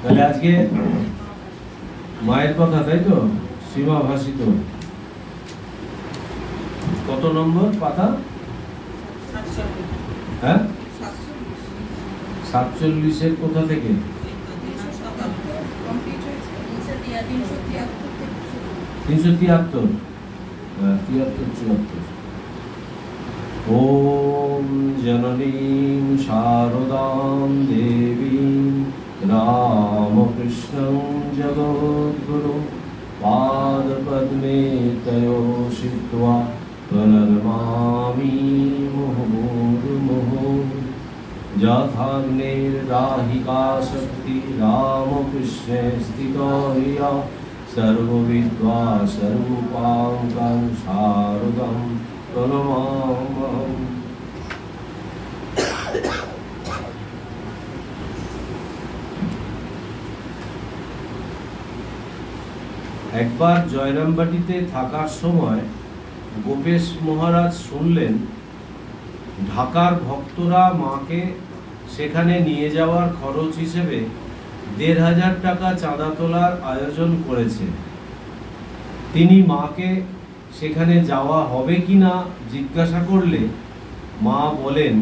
তাহলে আজকে মায়ের কথা, তাই তো? সীমা ভাষিত কত নম্বর পাতা? হ্যাঁ, 47-এর কোথা থেকে? 373, 73-74। ओम जननीं शारदां देवीं रामकृष्णं जगद्गुरुं पादपद्मे तयो शित्वा प्रणमामि मुहुर्मुहुः। यथाग्निर्दाहिका शक्ति रामकृष्णे स्थितो ह्य सर्वविद्वा सर्वोपाङ्गं शारदं प्रणमाम्यहम्। একবার জয়রামবাটিতে থাকার সময় গোপেশ মহারাজ শুনলেন ঢাকার ভক্তরা মাকে সেখানে নিয়ে যাওয়ার খরচ হিসেবে ১,৫০০ টাকা চাঁদা তোলার আয়োজন করেছে। তিনি মাকে সেখানে যাওয়া হবে কিনা জিজ্ঞাসা করলে মা বলেন,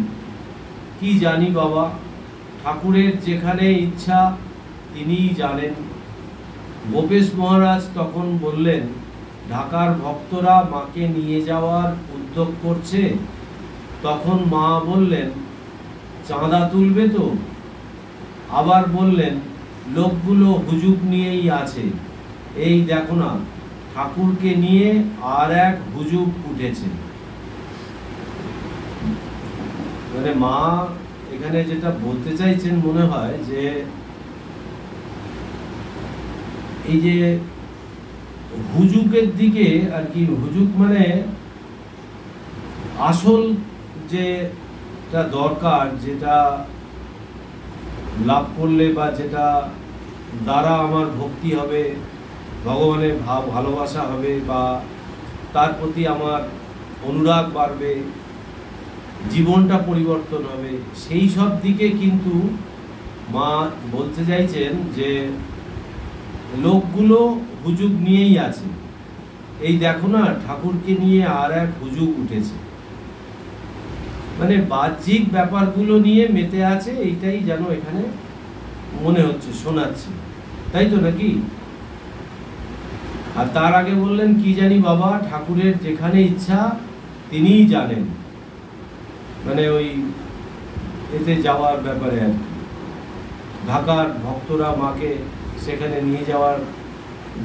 কি জানি বাবা, ঠাকুরের যেখানে ইচ্ছা তিনিই জানেন। গোপেশ মহারাজ তখন বললেন, ঢাকার ভক্তরা মাকে নিয়ে যাওয়ার উদ্যোগ করছে। তখন মা বললেন, চাঁদা তুলবে তো? আবার বললেন, লোকগুলো হুজুগ নিয়েই আছে, এই দেখো না, ঠাকুরকে নিয়ে আর এক হুজুগ উঠেছে। মানে মা এখানে যেটা বলতে চাইছেন মনে হয় যে এই যে হুজুগের দিকে আর কি, হুজুগ মানে আসল যেটা দরকার, যেটা লাভ করলে বা যেটা দ্বারা আমার ভক্তি হবে, ভগবানের ভালোবাসা হবে বা তার প্রতি আমার অনুরাগ বাড়বে, জীবনটা পরিবর্তন হবে, সেই সব দিকে কিন্তু মা বলতে চাইছেন যে লোকগুলো হুজুগ নিয়েই আছে, এই দেখো না, ঠাকুরকে নিয়ে আর এক হুজুগ উঠেছে। মানে বাহ্যিক ব্যাপারগুলো নিয়ে মেতে আছে, এইটাই যেন এখানে মনে হচ্ছে, শোনাচ্ছে, তাই তো নাকি? আর তার আগে বললেন, কি জানি বাবা, ঠাকুরের যেখানে ইচ্ছা তিনিই জানেন। মানে ওই এতে যাওয়ার ব্যাপারে আর কি, ঢাকার ভক্তরা মাকে সেখানে নিয়ে যাওয়ার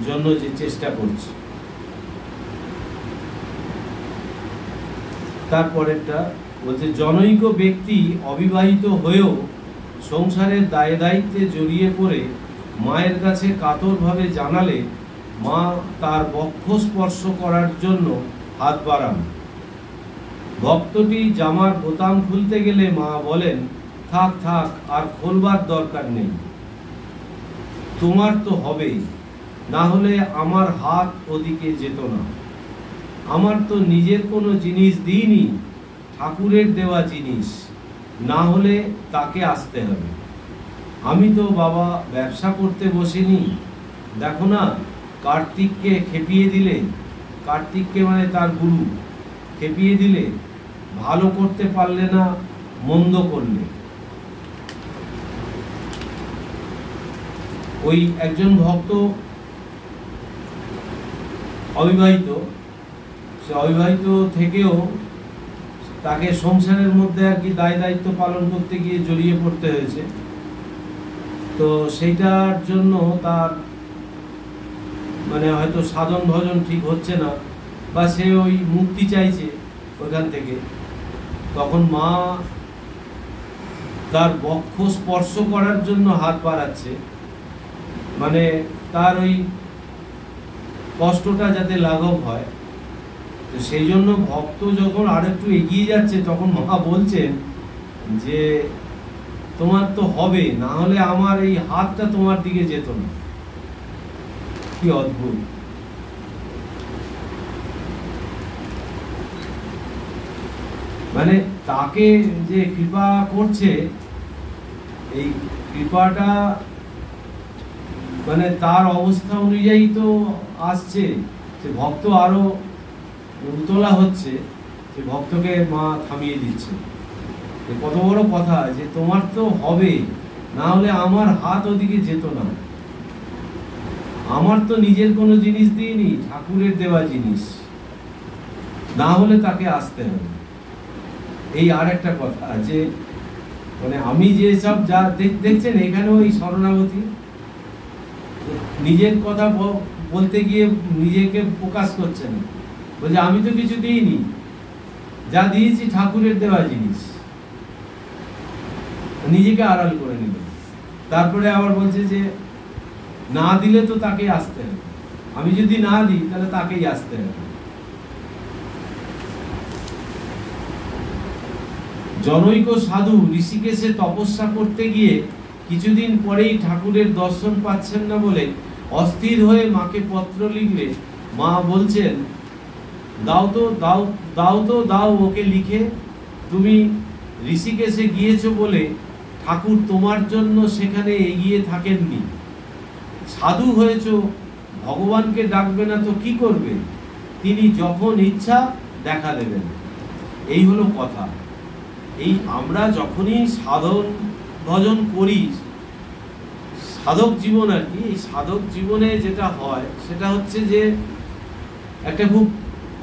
জন্য যে চেষ্টা করছে। তারপরেরটা বলছে, জনৈক ব্যক্তি অবিবাহিত হয়েও সংসারের দায় দায়িত্বে জড়িয়ে পড়ে মায়ের কাছে কাতরভাবে জানালে মা তার বক্ষ স্পর্শ করার জন্য হাত বাড়ান। ভক্তটি জামার বোতাম খুলতে গেলে মা বলেন, থাক থাক, আর খোলবার দরকার নেই, তোমার তো হবেই, না হলে আমার হাত ওদিকে যেত না। আমার তো নিজের কোনো জিনিস দিইনি, ঠাকুরের দেওয়া জিনিস, না হলে তাকে আসতে হবে। আমি তো বাবা ব্যবসা করতে বসিনি, দেখো না, কার্তিককে খেপিয়ে দিলে, কার্তিককে মানে তার গুরু, খেপিয়ে দিলে, ভালো করতে পারলে না, মন্দ করলে। ওই একজন ভক্ত অবিবাহিত, সে অবিবাহিত থেকেও তাকে সংসারের মধ্যে আর কি দায় দায়িত্ব পালন করতে গিয়ে জড়িয়ে পড়তে হয়েছে। তো সেইটার জন্য তার মানে হয়তো সাধন ভজন ঠিক হচ্ছে না, বা সে ওই মুক্তি চাইছে ওইখান থেকে। তখন মা তার বক্ষ স্পর্শ করার জন্য হাত বাড়াচ্ছে, মানে তার ওই কষ্টটা যাতে লাঘব হয়। তো সেই জন্য ভক্ত যখন আর একটু এগিয়ে যাচ্ছে, তখন মা বলছেন যে তোমার তো হবে, না হলে আমার এই হাতটা তোমার দিকে যেত না। কি অদ্ভুত! মানে তাকে যে কৃপা করছে, এই কৃপাটা মানে তার অবস্থা অনুযায়ী তো আসছে, সে ভক্ত আরো উতলা হচ্ছে, সে ভক্তকে মা থামিয়ে দিচ্ছে। কত বড় কথা যে তোমার তো হবে, না হলে আমার হাত ওদিকে যেত না। আমার তো নিজের কোনো জিনিস দিইনি, ঠাকুরের দেওয়া জিনিস, না হলে তাকে আসতে হবে। এই আর একটা কথা যে মানে আমি যে সব যা দেখছেন এখানেও এই শরণাগতি, নিজের কথা বলতে গিয়ে নিজেকে প্রকাশ করছে না, বলছে আমি তো কিছু দিইনি, যা দিয়েছি ঠাকুরের দেওয়া জিনিস, নিজেকে আড়াল করে নিল। তারপরে আবার বলছে যে না দিলে তো তাকে আসতে হবে, আমি যদি না দিই তাহলে তাকেই আসতে হবে। জনৈক সাধু ঋষিকেশে তপস্যা করতে গিয়ে কিছুদিন পরেই ঠাকুরের দর্শন পাচ্ছেন না বলে অস্থির হয়ে মাকে পত্র লিখলে মা বলছেন, দাও ওকে লিখে, তুমি ঋষিকেশে গিয়েছো বলে ঠাকুর তোমার জন্য সেখানে এগিয়ে থাকেননি। সাধু হয়েছো, ভগবানকে ডাকবে না তো কি করবে? তিনি যখন ইচ্ছা দেখা দেবেন। এই হলো কথা। এই আমরা যখনই সাধন ভজন করি, সাধক জীবন আর কি, এই সাধক জীবনে যেটা হয় সেটা হচ্ছে যে একটা খুব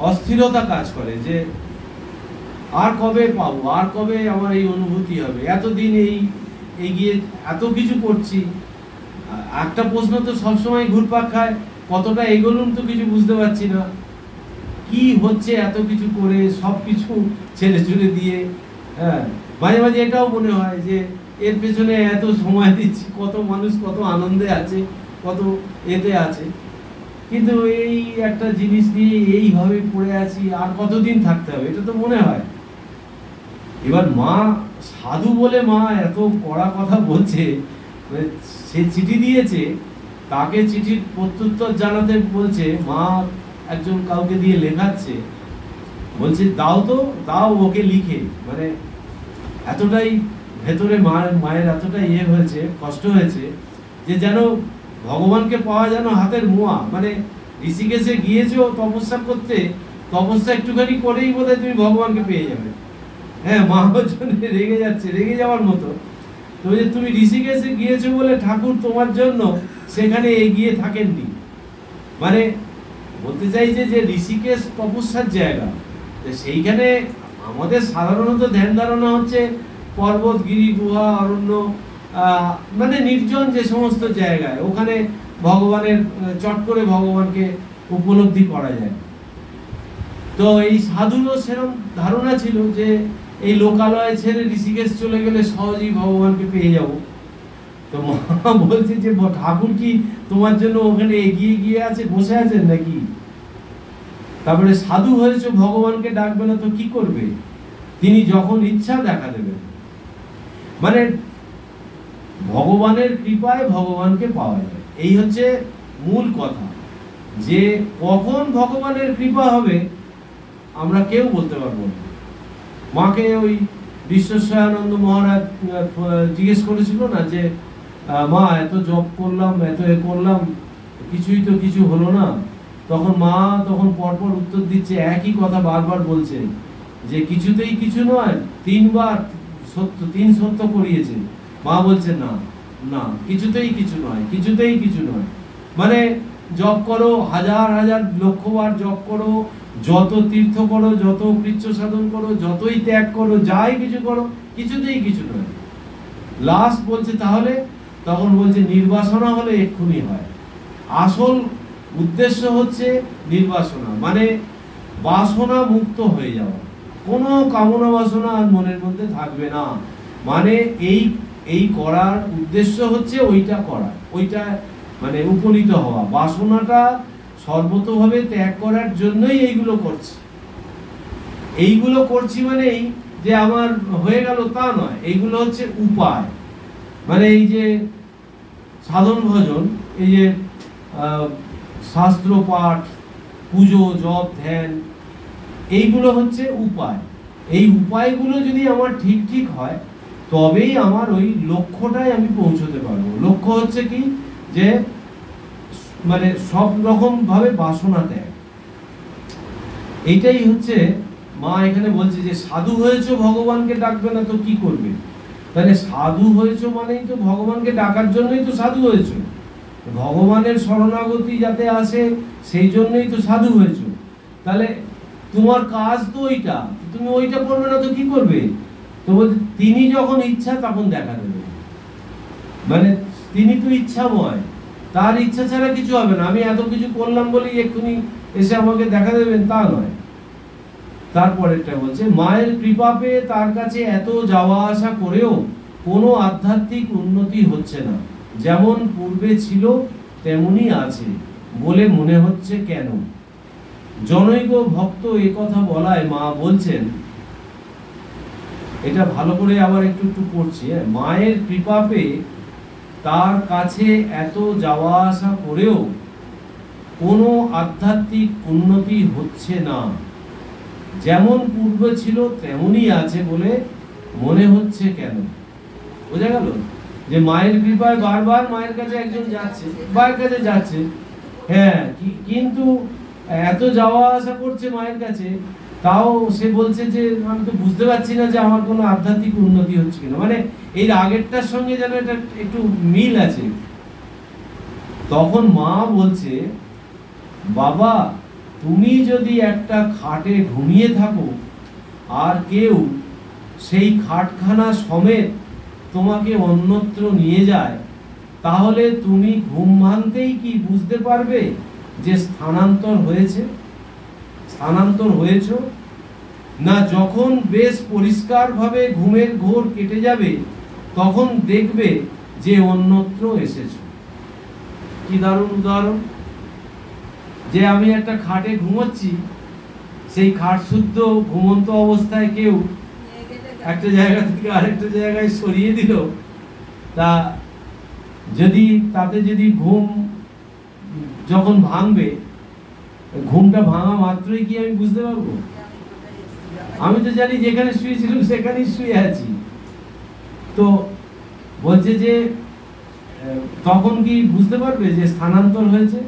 অস্থিরতা কাজ করে, যে আর কবে পাবো, আর কবে আমার এই অনুভূতি হবে, এতদিন এই গিয়ে এত কিছু করছি। একটা প্রশ্ন তো সবসময় ঘুরপাক খায়, কতটা এগোলুম তো কিছু বুঝতে পারছি না, কি হচ্ছে এত কিছু করে, সব কিছু ছেড়ে ছুড়ে দিয়ে। হ্যাঁ, মাঝে মাঝে এটাও মনে হয় যে এর পেছনে এত সময় দিচ্ছি, কত মানুষ কত আনন্দে আছে, কত এতে আছে, কিন্তু এই একটা জিনিস নিয়ে এইভাবে পড়ে আছি, আর কতদিন থাকতে হবে, এটা তো মনে হয়। এবার মা সাধু বলে মা এত কড়া কথা বলছে, সে চিঠি দিয়েছে, তাকে চিঠির প্রত্যুত্তর জানাতে বলছে, মা একজন কাউকে দিয়ে লেখাচ্ছে, বলছে দাও ওকে লিখে। মানে এতটাই ভেতরে মায়ের এতটাই হয়েছে, কষ্ট হয়েছে, যে যেন ভগবানকে পাওয়া যেন হাতের মোয়া। মানে ঋষিকেশে গিয়েছো তপস্যা করতে, তপস্যা একটুখানি করেই বোধহয় তুমি ভগবানকে পেয়ে যাবে। হ্যাঁ, মা জন্য রেগে যাচ্ছে, রেগে যাওয়ার মতো। তো যে তুমি ঋষিকেশে গিয়েছো বলে ঠাকুর তোমার জন্য সেখানে এগিয়ে থাকেননি। মানে বলতে চাইছে যে ঋষিকেশ তপস্যার জায়গা, সেইখানে আমাদের সাধারণত ধ্যান ধারণা হচ্ছে পর্বত, গিরি, গুহা, অরণ্য, মানে নির্জন যে সমস্ত জায়গায়, ওখানে ভগবানের চট করে ভগবানকে উপলব্ধি করা যায়। তো এই সাধুরও সেরকম ধারণা ছিল যে এই লোকালয় ছেড়ে ঋষিকেশ চলে গেলে সহজেই ভগবানকে পেয়ে যাব। তো মা বলছে যে ঠাকুর কি তোমার জন্য ওখানে এগিয়ে গিয়ে আছে, বসে আছেন নাকি? তারপরে সাধু হয়েছে, ভগবানকে ডাকবে না তো কি করবে? তিনি যখন ইচ্ছা দেখা দেবেন। মানে ভগবানের কৃপায় ভগবানকে পাওয়া যায়, এই হচ্ছে মূল কথা। যে কখন ভগবানের কৃপা হবে আমরা কেউ বলতে পারবো না। মাকে ওই বিশ্বস্বরানন্দ মহারাজ জিজ্ঞেস করেছিল না যে মা এত জপ করলাম, এত করলাম, কিছুই তো কিছু হলো না। তখন মা পরপর উত্তর দিচ্ছে, একই কথা বারবার বলছে যে কিছুতেই কিছু নয়, 3 বার সত্য, 3 সত্য করিয়েছে। মা বলছে না না, কিছুতেই কিছু নয়, কিছুতেই কিছু নয়। মানে জপ করো, হাজার হাজার লক্ষবার জপ করো, যত তীর্থ করো, যত কৃচ্ছ সাধন করো, যতই ত্যাগ করো, যাই কিছু করো, কিছুতেই কিছু নয়। লাস্ট বলছে তাহলে, তখন বলছে নির্বাসনা হলে এক্ষুনি হয়। আসল উদ্দেশ্য হচ্ছে নির্বাসনা, মানে বাসনা মুক্ত হয়ে যাওয়া, কোনো কামনা বাসনা আর মনের মধ্যে থাকবে না। মানে এই করার উদ্দেশ্য হচ্ছে ওইটা করা, ওইটা মানে উপনীত হওয়া। বাসনাটা সর্বতভাবে ত্যাগ করার জন্যই এইগুলো করছি। এইগুলো করছি মানেই যে আমার হয়ে গেল তা নয়, এইগুলো হচ্ছে উপায়। মানে এই যে সাধন ভজন, এই যে শাস্ত্র পাঠ, পুজো, জপ, ধ্যান, এইগুলো হচ্ছে উপায়। এই উপায়গুলো যদি আমার ঠিক ঠিক হয় তবেই আমার ওই লক্ষ্যটায় আমি পৌঁছতে পারবো। লক্ষ্য হচ্ছে কি, যে মানে সব রকম ভাবে বাসনা ত্যাগ। এইটাই হচ্ছে মা এখানে বলছে যে সাধু হয়েছো, ভগবানকে ডাকবে না তো কি করবে? তাহলে সাধু হয়েছো মানেই তো ভগবানকে ডাকার জন্যই তো সাধু হয়েছো, ভগবানের শরণাগতি যাতে আসে সেই জন্যই তো সাধু হয়েছো। তাহলে তোমার কাজ তো ওইটা, তুমি ওইটা করবে না তো কি করবে? তো বলছে তিনি যখন ইচ্ছা তখন দেখা দেবে, মানে তিনি তো ইচ্ছাময়, তার ইচ্ছা ছাড়া কিছু হবে না। আমি এত কিছু করলাম বলেই এক্ষুনি এসে আমাকে দেখা দেবেন তা নয়। তারপরেরটা বলছে মায়ের কৃপা পেয়ে তার কাছে এত যাওয়া আসা করেও কোনো আধ্যাত্মিক উন্নতি হচ্ছে না, যেমন পূর্বে ছিল তেমনি আছে বলে মনে হচ্ছে কেন? জনৈক ভক্ত এ কথা বলায় মা বলছেন, এটা ভালো করে আবার একটু একটু পড়ছি, মায়ের কৃপা পেয়ে তার কাছে এত যাওয়া আসা করেও কোনো আধ্যাত্মিক উন্নতি হচ্ছে না, যেমন পূর্বে ছিল তেমনি আছে বলে মনে হচ্ছে কেন? বোঝা গেল যে মায়ের কৃপায় বারবার মায়ের কাছে একজন যাচ্ছে, মায়ের কাছে যাচ্ছে, হ্যাঁ, কিন্তু এত যাওয়া আসা করছে মায়ের কাছে, তাও সে বলছে যে আমি তো বুঝতে পারছি না যে আমার কোনো আধ্যাত্মিক উন্নতি হচ্ছে কিনা। মানে এই আগেরটার সঙ্গে যেন এটা একটু মিল আছে। তখন মা বলছে, বাবা তুমি যদি একটা খাটে ঘুমিয়ে থাকো আর কেউ সেই খাটখানা সমেত তোমাকে অন্যত্র নিয়ে যায়, তাহলে তুমি ঘুম ভাঙতেই কি বুঝতে পারবে যে স্থানান্তর হয়েছে, স্থানান্তর হয়েছ? না যখন বেশ পরিষ্কারভাবে ঘুমের ঘোর কেটে যাবে তখন দেখবে যে অন্যত্র এসেছো। কি দারুণ উদাহরণ! যে আমি একটা খাটে ঘুমোচ্ছি, সেই খাট শুদ্ধ ঘুমন্ত অবস্থায় কেউ একটা জায়গা থেকে আরেকটা জায়গায় সরিয়ে দিল, তা যদি তাতে যদি ঘুম যখন ভাঙবে, ঘুমটা ভাঙা মাত্রই কি আমি বুঝতে পারবো? আমি তো জানি যেখানে শুয়েছিলাম সেখানেই শুয়ে আছি। তো বলছে যে তখন কি বুঝতে পারবে যে স্থানান্তর হয়েছে?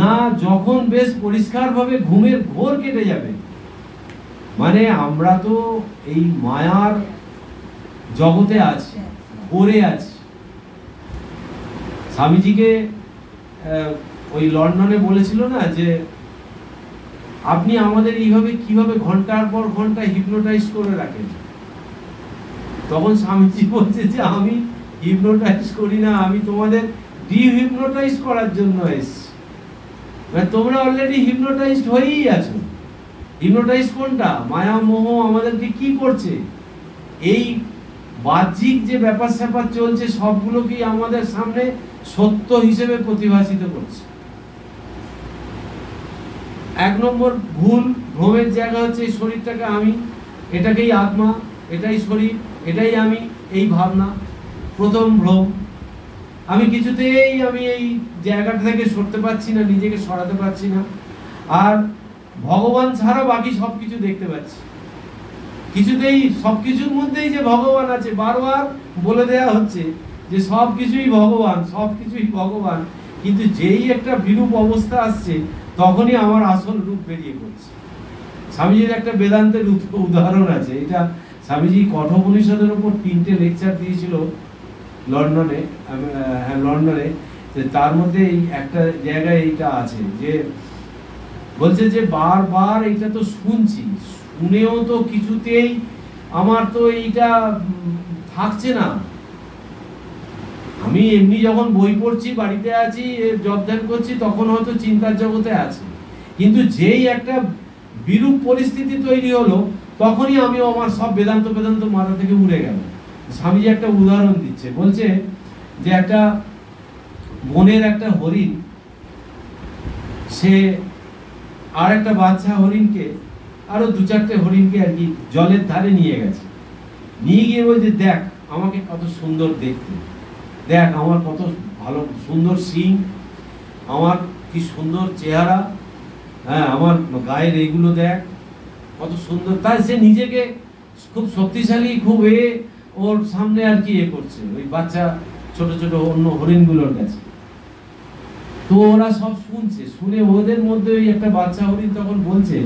না যখন বেশ পরিষ্কারভাবে ঘুমের ঘোর কেটে যাবে। মানে আমরা তো এই মায়ার জগতে আছি, ঘোরে আছি। স্বামীজিকে ওই লন্ডনে বলেছিল না যে আপনি আমাদের এইভাবে কিভাবে ঘন্টার পর ঘন্টা হিপনোটাইজ করে রাখেন? তখন স্বামীজি বলছে যে আমি হিপনোটাইজ করি না, আমি তোমাদের ডিহিপনোটাইজ করার জন্য এসেছি। মানে তোমরা অলরেডি হিপনোটাইজড হয়েই আছো। হিপনোটাইজ কোনটা? মায়া মোহ আমাদেরকে কি করছে? এই বাহ্যিক যে ব্যাপার স্যাপার চলছে সবগুলোকেই আমাদের সামনে সত্য হিসেবে প্রতিভাসিত করছে। এক নম্বর ভুল ভ্রমের জায়গা হচ্ছে এই শরীরটাকে আমি, এটাকেই আত্মা, এটাই শরীর, এটাই আমি, এই ভাবনা প্রথম ভ্রম। আমি কিছুতেই আমি এই জায়গাটা থেকে সরতে পারছি না, নিজেকে সরাতে পারছি না। আর ভগবান ছাড়া বাকি সবকিছু দেখতে পাচ্ছি, কিছুতেই সবকিছুর মধ্যেই যে ভগবান আছে বারবার বলে দেয়া হচ্ছে যে সবকিছুই ভগবান, সবকিছুই ভগবান। কিন্তু যেই একটা বিরূপ অবস্থা আসছে তখনই আমার আসল রূপ বেরিয়ে পড়ছে। স্বামীজির একটা বেদান্তের উদাহরণ আছে। এটা স্বামীজি কঠোপনিষদের উপর 3টে লেকচার দিয়েছিল লন্ডনে, লন্ডনে। তার মধ্যে এই একটা জায়গায় এইটা আছে যে বলছে যে বারবার এইটা তো শুনছি, শুনেও তো কিছুতেই আমার তো এইটা থাকছে না। আমি এমনি যখন বই পড়ছি, বাড়িতে আছি, জব ধ্যান করছি, তখন হয়তো চিন্তার জগতে আছে, কিন্তু যেই একটা বিরূপ পরিস্থিতি তৈরি হলো তখনই আমি আমার সব বেদান্ত বেদান্ত মাথা থেকে উড়ে গেল। স্বামীজি একটা উদাহরণ দিচ্ছে, বলছে যে একটা বনের একটা হরিণ, সে আর একটা বাচ্চা হরিণকে, আরো 2-4টে হরিণকে আর কি জলের ধারে নিয়ে গেছে। নিয়ে গিয়ে বলছে দেখ আমাকে কত সুন্দর দেখতে, দেখ আমার কত ভালো সুন্দর শিং, আমার কি সুন্দর চেহারা, হ্যাঁ আমার গায়ের এইগুলো দেখ কত সুন্দর। তাই সে নিজেকে খুব শক্তিশালী, খুব ওর সামনে আর কি করছে ওই বাচ্চা ছোট ছোট অন্য হরিণগুলোর কাছে। তো ওরা সব শুনছে, শুনে ওদের মধ্যে ওই একটা বাচ্চা হরিণ তখন বলছে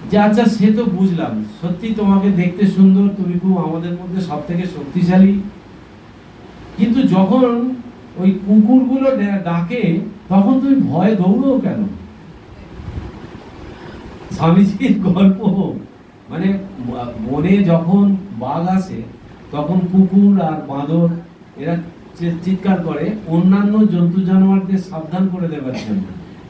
যে আচ্ছা সে তো বুঝলাম, সত্যি তোমাকে দেখতে সুন্দর, তুমি খুব আমাদের মধ্যে সব থেকে শক্তিশালী, কিন্তু যখন ওই কুকুরগুলো ডাকে তখন তুমি ভয়ে দৌড়ো কেন? স্বামীজির গল্প মানে বনে যখন বাঘ আসে তখন কুকুর আর বাঁদর এরা চিৎকার করে অন্যান্য জন্তু জানোয়ারদের সাবধান করে দেওয়ার জন্য।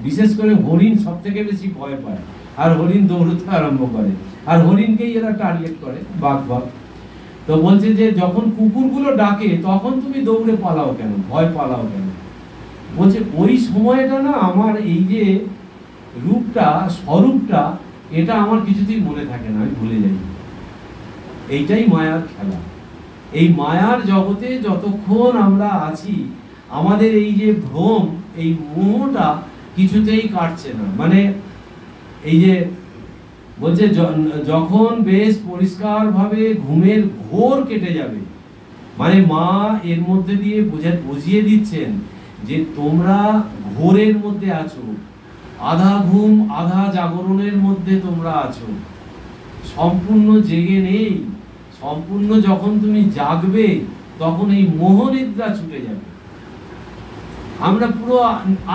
বিশেষ করে হরিণ সব থেকে বেশি ভয় পায়, আর হরিণ দৌড়তে আরম্ভ করে, আর হরিণকেই এরা টার্গেট করে, বাঘ। তো বলছে যে যখন কুকুরগুলো ডাকে তখন তুমি দৌড়ে পালাও কেন, ভয় পালাও কেন? বলছে ওই সময়টা না আমার এই যে রূপটা, স্বরূপটা, এটা আমার কিছুতেই মনে থাকে না, আমি ভুলে যাই। এইটাই মায়ার খেলা। এই মায়ার জগতে যতক্ষণ আমরা আছি আমাদের এই যে ভ্রম, এই মোহটা কিছুতেই কাটছে না। মানে এই যে বলছে যখন বেশ পরিষ্কার ভাবে ঘুমের ঘোর কেটে যাবে, মানে মা এর মধ্যে দিয়ে বুঝিয়ে দিচ্ছেন যে তোমরা ঘোরের মধ্যে আছো, আধা ঘুম আধা জাগরণের মধ্যে তোমরা আছো, সম্পূর্ণ জেগে নেই। সম্পূর্ণ যখন তুমি জাগবে তখন এই মোহনিদ্রা ছুটে যাবে। আমরা পুরো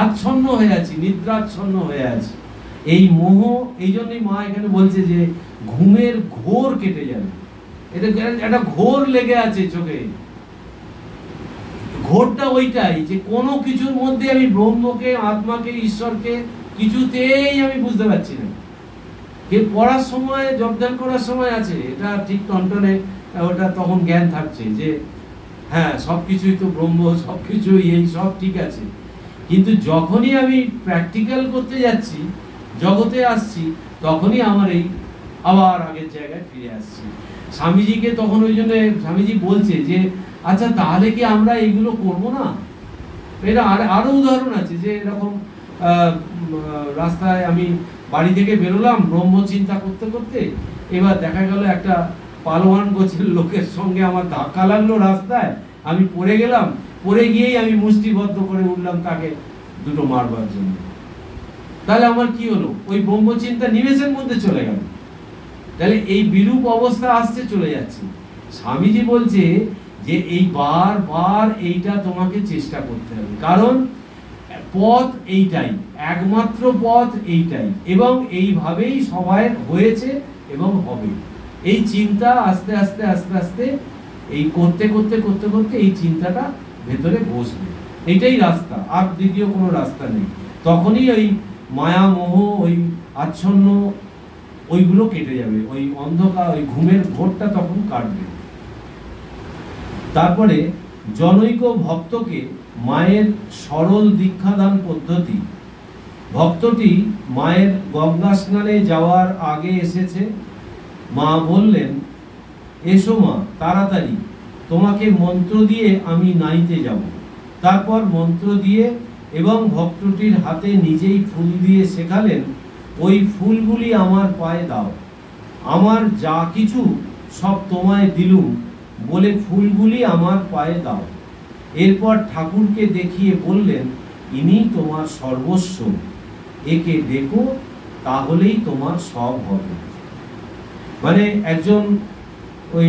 আচ্ছন্ন হয়ে আছি, নিদ্রাচ্ছন্ন হয়ে আছি। এই মোহ, এই জন্যই মা এখানে বলছে যে ঘুমের ঘোর কেটে যাবে। এটা একটা ঘোর লেগে আছে চোখে। ঘোরটা ওইটাই যে কোনো কিছুর মধ্যে আমি ব্রহ্মকে, আত্মাকে, ঈশ্বরকে কিছুতেই আমি বুঝতে পারছি না। কে পড়ার সময়, জবদান করার সময় আছে, এটা ঠিক টনটনে, ওটা তখন জ্ঞান থাকছে যে হ্যাঁ সবকিছুই তো ব্রহ্ম, সবকিছুই এই সব ঠিক আছে। কিন্তু যখনই আমি প্র্যাকটিক্যাল করতে যাচ্ছি, জগতে আসছি, তখনই আমার এই আবার আগের জায়গায় ফিরে আসছি। স্বামীজিকে তখন ওই জন্য স্বামীজি বলছে যে আচ্ছা তাহলে কি আমরা এইগুলো করবো না? এটা আরো উদাহরণ আছে যে এরকম রাস্তায় আমি বাড়ি থেকে বেরোলাম ব্রহ্ম চিন্তা করতে করতে, এবার দেখা গেল একটা পালোয়ান গোছের লোকের সঙ্গে আমার ধাক্কা লাগলো রাস্তায়, আমি পড়ে গেলাম, পড়ে গিয়েই আমি মুষ্টিবদ্ধ করে উঠলাম তাকে দুটো মারবার জন্য। তাহলে আমার কি হলো? ওই ব্রহ্মচিন্তা নিমেষের মধ্যে চলে গেল। তাহলে এই বিরূপ অবস্থা আসছে, চলে যাচ্ছে। স্বামীজি বলছে যে এই বারবার এইটা তোমাকে চেষ্টা করতে হবে, কারণ পথ এইটাই, একমাত্র পথ এইটাই, এবং এইভাবেই সবাই হয়েছে এবং হবে। এই চিন্তা আস্তে আস্তে আস্তে আস্তে এই করতে করতে করতে করতে এই চিন্তাটা ভেতরে বসবে। এইটাই রাস্তা, আর দ্বিতীয় কোনো রাস্তা নেই। তখনই ওই মায়া, মোহ, ওই আচ্ছন্ন, ওইগুলো কেটে যাবে, ওই অন্ধকার, ওই ঘুমের ঘোরটা তখন কাটবে। তারপরে জনৈক ভক্তকে মায়ের সরল দীক্ষাদান পদ্ধতি। ভক্তটি মায়ের গঙ্গা স্নানে যাওয়ার আগে এসেছে। মা বললেন, এসো মা, তাড়াতাড়ি, তোমাকে মন্ত্র দিয়ে আমি নাইতে যাব। তারপর মন্ত্র দিয়ে এবং ভক্তটির হাতে নিজেই ফুল দিয়ে শেখালেন, ওই ফুলগুলি আমার পায়ে দাও, আমার যা কিছু সব তোমায় দিলুম বলে ফুলগুলি আমার পায়ে দাও। এরপর ঠাকুরকে দেখিয়ে বললেন, ইনি তোমার সর্বস্ব, একে দেখো, তাহলেই তোমার সব হবে। মানে একজন ওই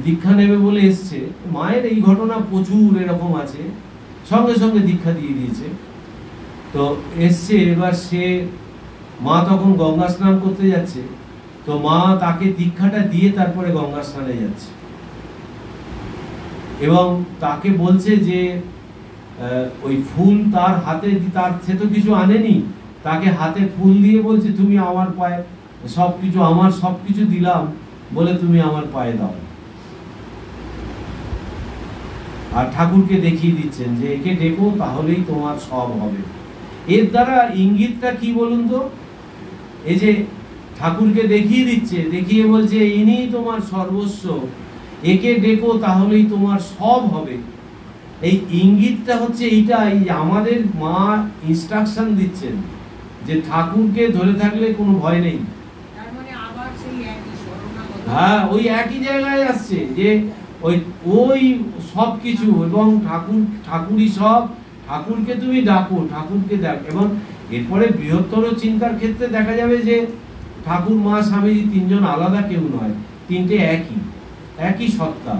দীক্ষা নেবে বলে এসছে, মায়ের এই ঘটনা প্রচুর এরকম আছে, সঙ্গে সঙ্গে দীক্ষা দিয়ে দিয়েছে। তো এসছে, এবার সে মা তখন গঙ্গা স্নান করতে যাচ্ছে, তো মা তাকে দীক্ষাটা দিয়ে তারপরে গঙ্গা স্নানে যাচ্ছে, এবং তাকে বলছে যে ওই ফুল তার হাতে, তার সে তো কিছু আনেনি, তাকে হাতে ফুল দিয়ে বলছে, তুমি আমার পায়ে সবকিছু, আমার সবকিছু দিলাম বলে তুমি আমার পায়ে দাও। আর ঠাকুরকে দেখিয়ে দিচ্ছেন যে একে দেখো, তাহলেই তোমার সব হবে। এর দ্বারা ইঙ্গিতটা কি বলুন তো? এই যে ঠাকুরকে দেখিয়ে দিচ্ছে, দেখিয়ে বলছে ইনি তোমার সর্বস্ব, একে দেখো, তাহলেই তোমার সব হবে। এই ইঙ্গিতটা হচ্ছে এইটা, এই আমাদের মা ইনস্ট্রাকশন দিচ্ছেন যে ঠাকুরকে ধরে থাকলে কোনো ভয় নেই। হ্যাঁ, ওই একই জায়গায় আসছে যে ওই সব কিছু, এবং ঠাকুরই সব, ঠাকুরকে তুমি ডাকো, ঠাকুরকে ডাক। এবং এরপরে বৃহত্তর চিন্তার ক্ষেত্রে দেখা যাবে যে ঠাকুর, মা, স্বামীজি তিনজন আলাদা কেউ নয়, তিনটে একই সত্তা।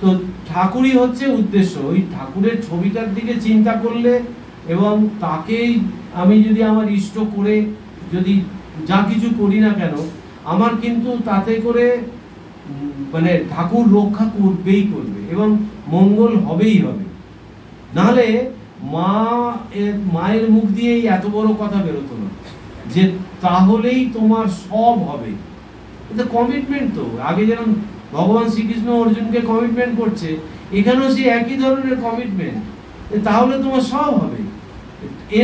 তো ঠাকুরই হচ্ছে উদ্দেশ্য। ওই ঠাকুরের ছবিটার দিকে চিন্তা করলে এবং তাকেই আমি যদি আমার ইষ্ট করে যদি যা কিছু করি না কেন, আমার কিন্তু তাতে করে মানে ঠাকুর রক্ষা করবেই করবে এবং মঙ্গল হবেই হবে। নাহলে মায়ের মুখ দিয়েই এত বড় কথা বেরোতো না যে তাহলেই তোমার সব হবে। এটা কমিটমেন্ট। তো আগে যেরকম ভগবান শ্রীকৃষ্ণ অর্জুনকে কমিটমেন্ট করছে, এখানেও সে একই ধরনের কমিটমেন্ট, তাহলে তোমার সব হবে,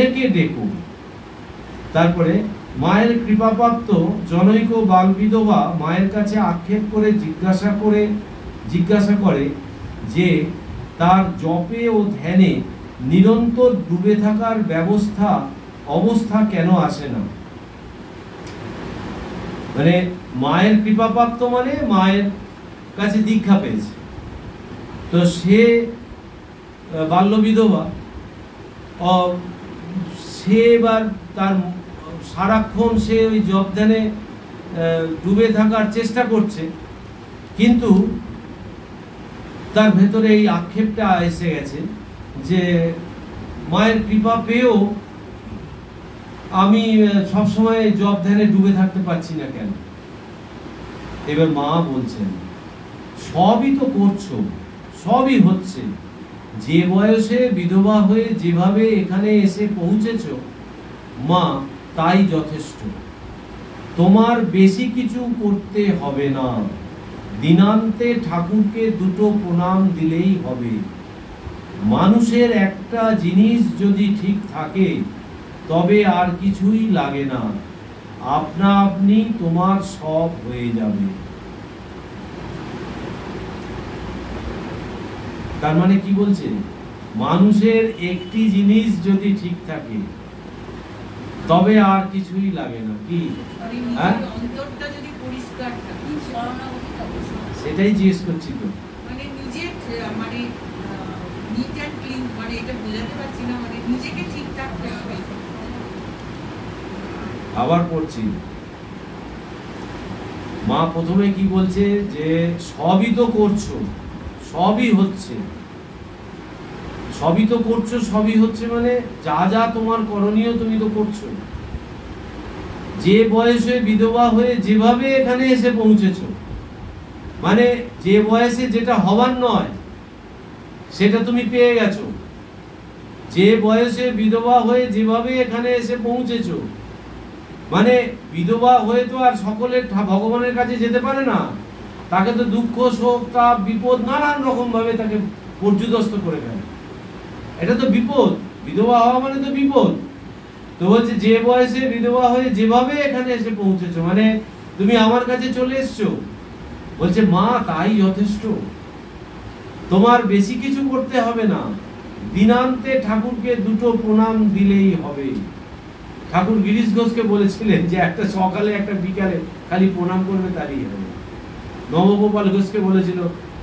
একে ডেকো। তারপরে মায়ের কৃপাপ্রাপ্ত জনৈক বাল বিধবা মায়ের কাছে আক্ষেপ করে জিজ্ঞাসা করে যে তার জপে ও ধ্যানে নিরন্তর ডুবে থাকার অবস্থা কেন আসে না। মানে মায়ের কৃপাপ্রাপ্ত মানে মায়ের কাছে দীক্ষা পেয়েছে, তো সে বাল্য বিধবা, সে এবার তার সারাক্ষণ সে ওই জপ ধ্যানে ডুবে থাকার চেষ্টা করছে, কিন্তু তার ভেতরে এই আক্ষেপটা এসে গেছে যে মায়ের কৃপা পেয়েও আমি সবসময় জপ ধ্যানে ডুবে থাকতে পারছি না কেন। এবার মা বলছেন, সবই তো করছো, সবই হচ্ছে, যে বয়সে বিধবা হয়ে যেভাবে এখানে এসে পৌঁছেছ মা, তাই যথেষ্ট। তোমার বেশি কিছু করতে হবে না, দিনান্তে ঠাকুরকে দুটো প্রণাম দিলেই হবে। মানুষের একটা জিনিস যদি ঠিক থাকে তবে আর কিছুই লাগে না, আপনা আপনি তোমার সব হয়ে যাবে। তার মানে কি বলছে? মানুষের একটি জিনিস যদি ঠিক থাকে তবে আর কিছুই লাগে না। কি? সেটাই জিজ্ঞেস করছি তো। মানে নিজে মানে নিট এন্ড ক্লিন, মানে এটা বোঝাতে পারছি না, মানে নিজেকে ঠিক রাখতে হবে। আবার পড়ছি, মা প্রথমে কি বলছে যে সবই তো করছো, সবই হচ্ছে, সবই তো করছো, সবই হচ্ছে মানে যা যা তোমার করণীয় তুমি তো করছো। যে বয়সে বিধবা হয়ে যেভাবে এখানে এসে পৌঁছেছো, মানে যে বয়সে যেটা হবার নয় সেটা তুমি পেয়ে গেছো। যে বয়সে বিধবা হয়ে যেভাবে এখানে এসে পৌঁছেছো, মানে বিধবা হয়ে তো আর সকলের ভগবানের কাছে যেতে পারে না, তাকে তো দুঃখ, শোক, তাপ, বিপদ নানান রকম ভাবে তাকে পর্যুদস্ত করে ফেলে। এটা তো বিপদ, বিধবা হওয়া মানে তো বিপদ। তো বলছে যে বয়সে বিধবা হয়ে যেভাবে এখানে এসে পৌঁছেছো, মানে তুমি আমার কাছে চলে এসছো। বলছে মা, তাই যথেষ্ট, তোমার বেশি কিছু করতে হবে না, দিনান্তে ঠাকুরকে দুটো প্রণাম দিলেই হবে। ঠাকুর গিরিশ ঘোষকে বলেছিলেন যে একটা সকালে একটা বিকালে খালি প্রণাম করবে তারই হবে। নবগোপাল ঘোষকে বলেছিল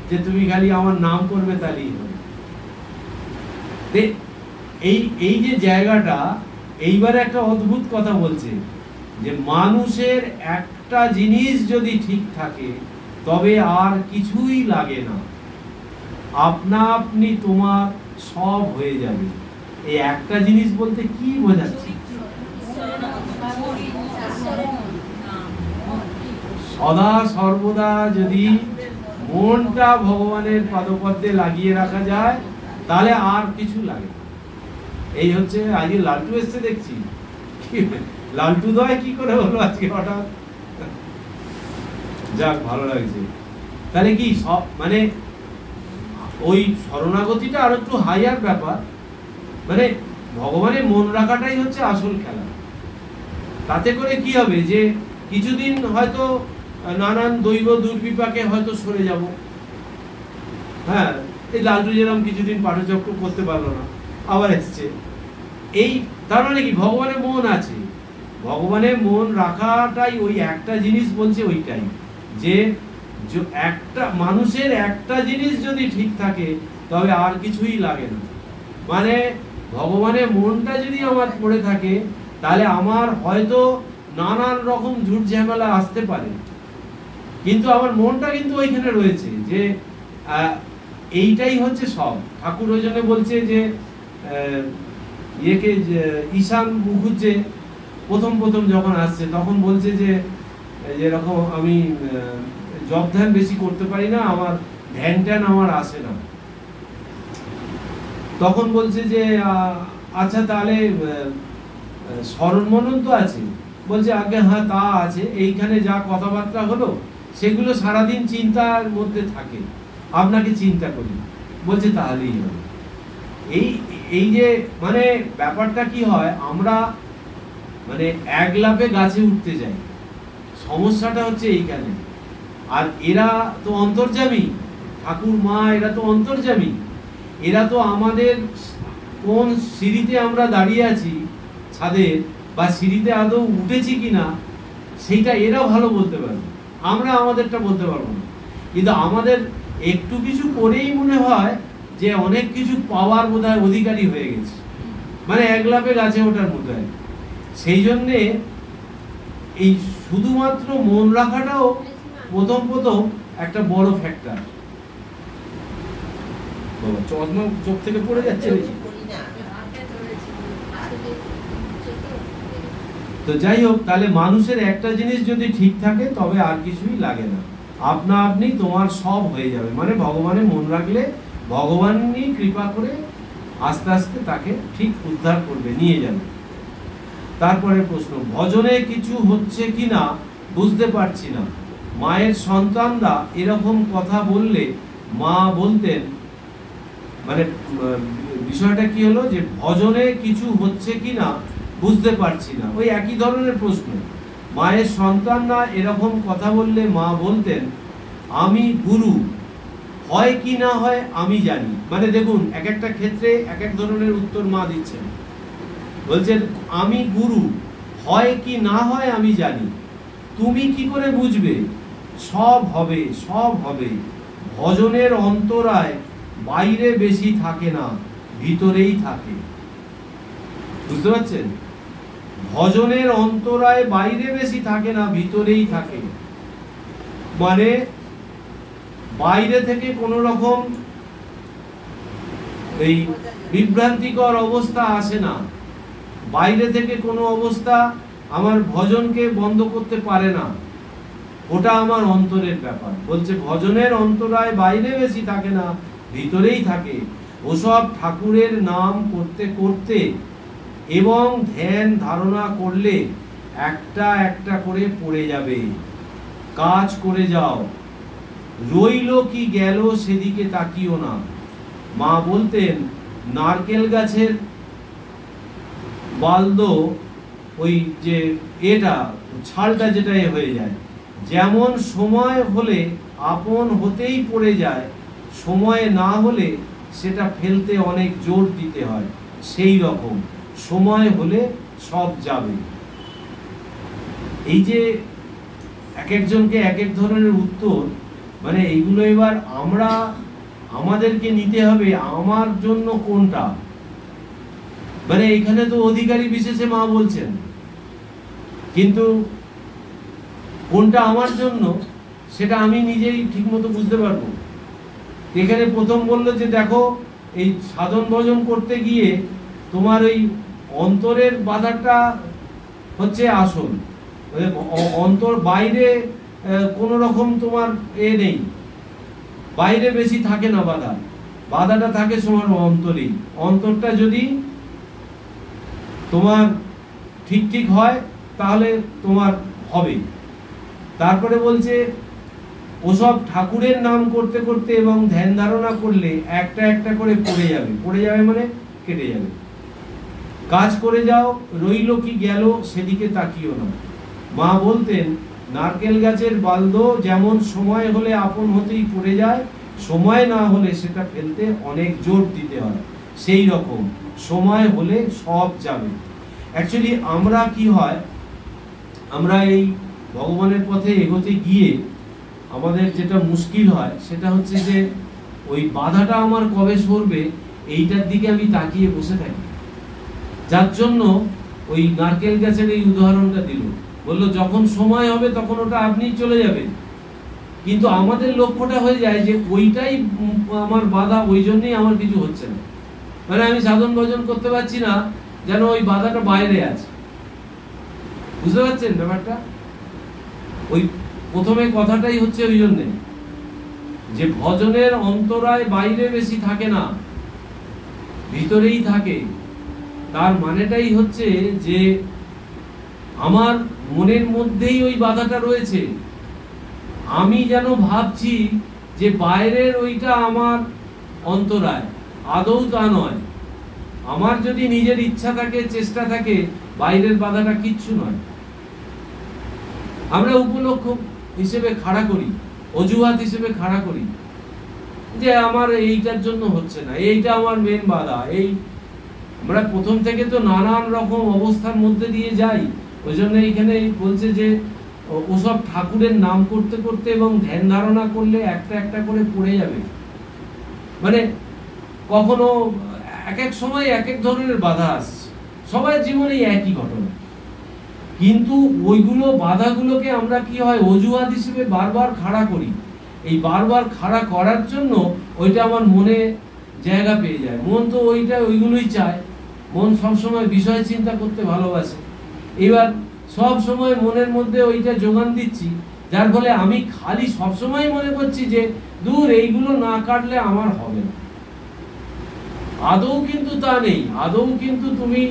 যে তুমি খালি আমার নাম করবে তারই হবে। এই যে জায়গাটা, এইবারে একটা অদ্ভুত কথা বলছে যে মানুষের একটা জিনিস যদি ঠিক থাকে তবে আর কিছুই লাগে না, আপনা আপনি তোমার সব হয়ে যাবে। এই একটা জিনিস বলতে কি বোঝাচ্ছে? সদা সর্বদা যদি মনটা ভগবানের পাদপদ্মে লাগিয়ে রাখা যায় তাহলে আর কিছু লাগে। এই হচ্ছে আজকে লালটু এসছে দেখছি, লালটু দয় কি করে হলো আজকে হঠাৎ, যাক ভালো লাগছে। তাহলে কি সব মানে ওই শরণাগতিটা আরো একটু হাইয়ার ব্যাপার, মানে ভগবানের মন রাখাটাই হচ্ছে আসল খেলা। তাতে করে কি হবে যে কিছুদিন হয়তো নানান দৈব দুর্বিপাকে হয়তো সরে যাব। হ্যাঁ, এই লালটু যেরকম কিছুদিন পাঠচক্র করতে পারলো না, আবার এসছে। এই তার মানে কি ভগবানের মন আছে, ভগবানের মন রাখাটাই ওই একটা জিনিস বলছে, ওইটাই যে একটা মানুষের একটা জিনিস যদি ঠিক থাকে তবে আর কিছুই লাগে না। মানে ভগবানের মনটা যদি আমার পড়ে থাকে, তাহলে আমার হয়তো নানান রকম ঝুট ঝামেলা আসতে পারে, কিন্তু আমার মনটা কিন্তু ওইখানে রয়েছে, যে এইটাই হচ্ছে সব। ঠাকুর ওই জন্য বলছে যে ইয়েকে, ঈশান মুখুজ্জে প্রথম যখন আসছে তখন বলছে যে যেরকম আমি জব ধ্যান বেশি করতে পারি না, আমার ধ্যান ট্যান আমার আসে না। তখন বলছে যে আচ্ছা তাহলে স্মরণ মনন তো আছে, বলছে আগে হ্যাঁ তা আছে, এইখানে যা কথাবার্তা হলো সেগুলো সারাদিন চিন্তার মধ্যে থাকে, আপনাকে চিন্তা করি, বলছে তাহলেই হবে। এই যে মানে ব্যাপারটা কি হয়, আমরা মানে এক লাফে গাছে উঠতে যাই, সমস্যাটা হচ্ছে এইখানে। আর এরা তো অন্তর্যামী, ঠাকুর মা এরা তো অন্তর্যামী, এরা তো আমাদের কোন সিঁড়িতে আমরা দাঁড়িয়ে আছি ছাদে, বা সিঁড়িতে আদৌ উঠেছি কিনা সেইটা এরা ভালো বলতে পারবে, আমরা আমাদেরটা বলতে পারবো না। কিন্তু আমাদের একটু কিছু করেই মনে হয় যে অনেক কিছু পাওয়ার বোধহয় অধিকারী হয়ে গেছে, মানে এক লাফে গাছে ওঠার মতো। সেই জন্যে এই শুধুমাত্র মন রাখাটাও প্রথম একটা বড় ফ্যাক্টর। বাবা চশমা চোখ থেকে পড়ে যাচ্ছে বেশি। তো যাই হোক, তাহলে মানুষের একটা জিনিস যদি ঠিক থাকে তবে আর কিছুই লাগে না, আপনা আপনি তোমার সব হয়ে যাবে। মানে ভগবানে মন রাখলে ভগবানই কৃপা করে আস্তে আস্তে তাকে ঠিক উদ্ধার করবে, নিয়ে যাবে। তারপরে প্রশ্ন, ভজনে কিছু হচ্ছে কিনা বুঝতে পারছি না, মায়ের সন্তানরা এরকম কথা বললে মা বলতেন, মানে বিষয়টা কি হলো যে ভজনে কিছু হচ্ছে কিনা বুঝতে পারছি না, ওই একই ধরনের প্রশ্ন। মায়ের সন্তানরা এরকম কথা বললে মা বলতেন, আমি গুরু, হয় কি না হয় আমি জানি। মানে দেখুন, এক একটা ক্ষেত্রে এক এক ধরনের উত্তর মা দিচ্ছেন। বলছেন আমি গুরু, হয় কি না হয় আমি জানি, তুমি কি করে বুঝবে? সব হবে, সব হবে। ভজনের অন্তরায় বাইরে বেশি থাকে না, ভিতরেই থাকে। বুঝতে পারছেন? ভজনের অন্তরায় বাইরে বেশি থাকে না, ভিতরেই থাকে। মানে বাইরে থেকে কোন রকম এই বিভ্রান্তিকর অবস্থা আসে না, বাইরে থেকে কোনো অবস্থা আমার ভজনকে বন্ধ করতে পারে না, ওটা আমার অন্তরের ব্যাপার। বলছে ভজনের অন্তরায় বাইরে বেশি থাকে না, ভিতরেই থাকে। ওসব ঠাকুরের নাম করতে করতে এবং ধ্যান ধারণা করলে একটা একটা করে পড়ে যাবে। কাজ করে যাও, রইল কি গেল সেদিকে তাকিও না। মা বলতেন নারকেল গাছের বালদো, ওই যে এটা ছালটা যেটা হয়ে যায়, যেমন সময় হলে আপন হতেই পড়ে যায়, সময় না হলে সেটা ফেলতে অনেক জোর দিতে হয়, সেই রকম সময় হলে সব যাবে। এই যে এক একজনকে এক এক ধরনের উত্তর, মানে এইগুলো এবার আমরা আমাদেরকে নিতে হবে আমার জন্য কোনটা। মানে এখানে তো অধিকারী বিশেষে মা বলছেন, কিন্তু কোনটা আমার জন্য সেটা আমি নিজেই ঠিকমতো বুঝতে পারবো। এখানে প্রথম বললো যে দেখো, এই সাধন ভজন করতে গিয়ে তোমার ওই অন্তরের বাধাটা হচ্ছে আসল, অন্তর বাইরে কোন রকম তোমার নেই, বাইরে বেশি থাকে না বাধা, বাধাটা থাকে তোমার অন্তরেই। অন্তরটা যদি তোমার ঠিক ঠিক হয় তাহলে তোমার হবে। তারপরে বলছে ওসব ঠাকুরের নাম করতে করতে এবং ধ্যান ধারণা করলে একটা একটা করে পড়ে যাবে, পড়ে যাবে মানে কেটে যাবে। কাজ করে যাও, রইল কি গেল সেদিকে তাকিও না। মা বলতেন নারকেল গাছের বালদো যেমন সময় হলে আপন হতেই পড়ে যায়, সময় না হলে সেটা ফেলতে অনেক জোর দিতে হয়, সেই রকম সময় হলে সব যাবে। অ্যাকচুয়ালি আমরা কি হয়, আমরা এই ভগবানের পথে এগোতে গিয়ে আমাদের যেটা মুশকিল হয় সেটা হচ্ছে যে ওই বাধাটা আমার কবে সরবে এইটার দিকে আমি তাকিয়ে বসে থাকি। যার জন্য ওই নারকেল গাছের এই উদাহরণটা দিল, বললো যখন সময় হবে তখন ওটা আপনিই চলে যাবে। কিন্তু আমাদের লক্ষ্যটা হয়ে যায় যে ওইটাই আমার বাধা, ওই জন্যই আমার কিছু হচ্ছে না, মানে আমি সাধন ভজন করতে পারছি না, যেন ওই বাধাটা বাইরে আছে। বুঝতে পারছেন ব্যাপারটা? ওই প্রথমে কথাটাই হচ্ছে ওই জন্যে যে ভজনের অন্তরায় বাইরে বেশি থাকে না, ভিতরেই থাকে। তার মানেটাই হচ্ছে যে আমার মনের মধ্যেই ওই বাধাটা রয়েছে। আমি যেন ভাবছি যে বাইরের ওইটা আমার অন্তরায়, আদৌ তা নয়। আমার যদি নিজের ইচ্ছা থাকে, চেষ্টা থাকে, বাইরের বাধাটা কিচ্ছু নয়। আমরা উপলক্ষ হিসেবে খাড়া করি, অজুহাত হিসেবে খাড়া করি যে আমার এইটার জন্য হচ্ছে না, এইটা আমার মেন বাধা। এই আমরা প্রথম থেকে তো নানান রকম অবস্থার মধ্যে দিয়ে যাই। ওই জন্য এইখানে বলছে যে ওসব ঠাকুরের নাম করতে করতে এবং ধ্যান ধারণা করলে একটা একটা করে পড়ে যাবে। মানে কখনো এক এক সময় এক এক ধরনের বাধা আসছে, সবার জীবনে একই ঘটনা, কিন্তু ওইগুলো বাধাগুলোকে আমরা কি হয় অজুহাত হিসেবে বারবার খাড়া করি। এই বারবার খাড়া করার জন্য ওইটা আমার মনে জায়গা পেয়ে যায়। মন তো ওইগুলোই চায়, মন সবসময় বিষয় চিন্তা করতে ভালোবাসে। এবার সব সময় মনের মধ্যে ওইটা যোগান দিচ্ছি, যার ফলে আমি খালি সবসময় মনে করছি যে দূর এইগুলো না কাটলে আমার হবে না। আদৌ কিন্তু তা নেই। আদৌ কিন্তু তুমি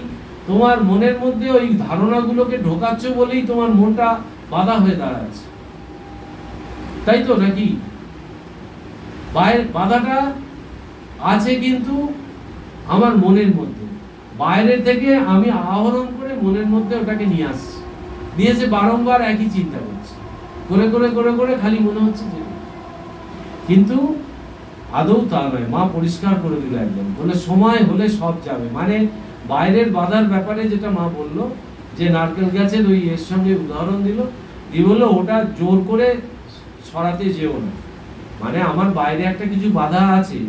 তোমার মনের মধ্যে ওই ধারণাগুলোকে ঢোকাচ্ছ বলেই তোমার মনটা বাধা হয়ে দাঁড়াচ্ছে, তাই তো নাকি? বাধাটা আছে কিন্তু আমার মনের মধ্যে, বাইরে থেকে আমি আহরণ করে মনের মধ্যে ওটাকে নিয়ে আসছি, নিয়ে এসে বারংবার একই চিন্তা করছি, করে করে করে করে খালি মনে হচ্ছে যে, কিন্তু আদৌ তা নয়। মা পরিষ্কার করে দিল একদম, বলে সময় হলে সব যাবে। মানে বাইরের বাধার ব্যাপারে যেটা মা বললো যে নারকেল গাছের ওই এর সঙ্গে উদাহরণ দিল, দিয়ে বললো ওটা জোর করে সরাতে যেও না। মানে আমার বাইরে একটা কিছু বাধা আছে,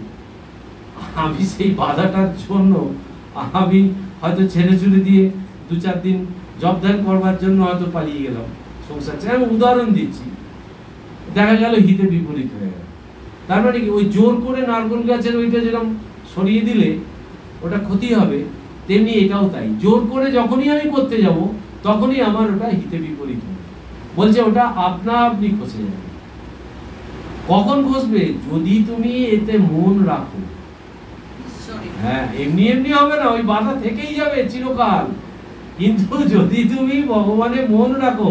আমি সেই বাধাটার জন্য আমি হয়তো ছেড়ে ছুড়ে দিয়ে 2-4 দিন জব ধ্যান করবার জন্য হয়তো পালিয়ে গেলাম সংসার ছেড়ে। আমি উদাহরণ দিচ্ছি, দেখা গেল হিতে বিপরীত হয়ে গেল। তার মানে কি ওই জোর করে নারকেল গাছের ওইটা যেরকম সরিয়ে দিলে ওটা ক্ষতি হবে, তেমনি এটাও তাই। জোর করে যখনই আমি করতে যাব তখনই আমার ওটা হিতে বিপরীত হবে। বলছে ওটা আপনা আপনি খসে যাবে। কখন খসবে? যদি তুমি এতে মন রাখো। হ্যাঁ, এমনি এমনি হবে না, ওই বাধা থেকেই যাবে চিরকাল। কিন্তু যদি তুমি ভগবানে মন রাখো,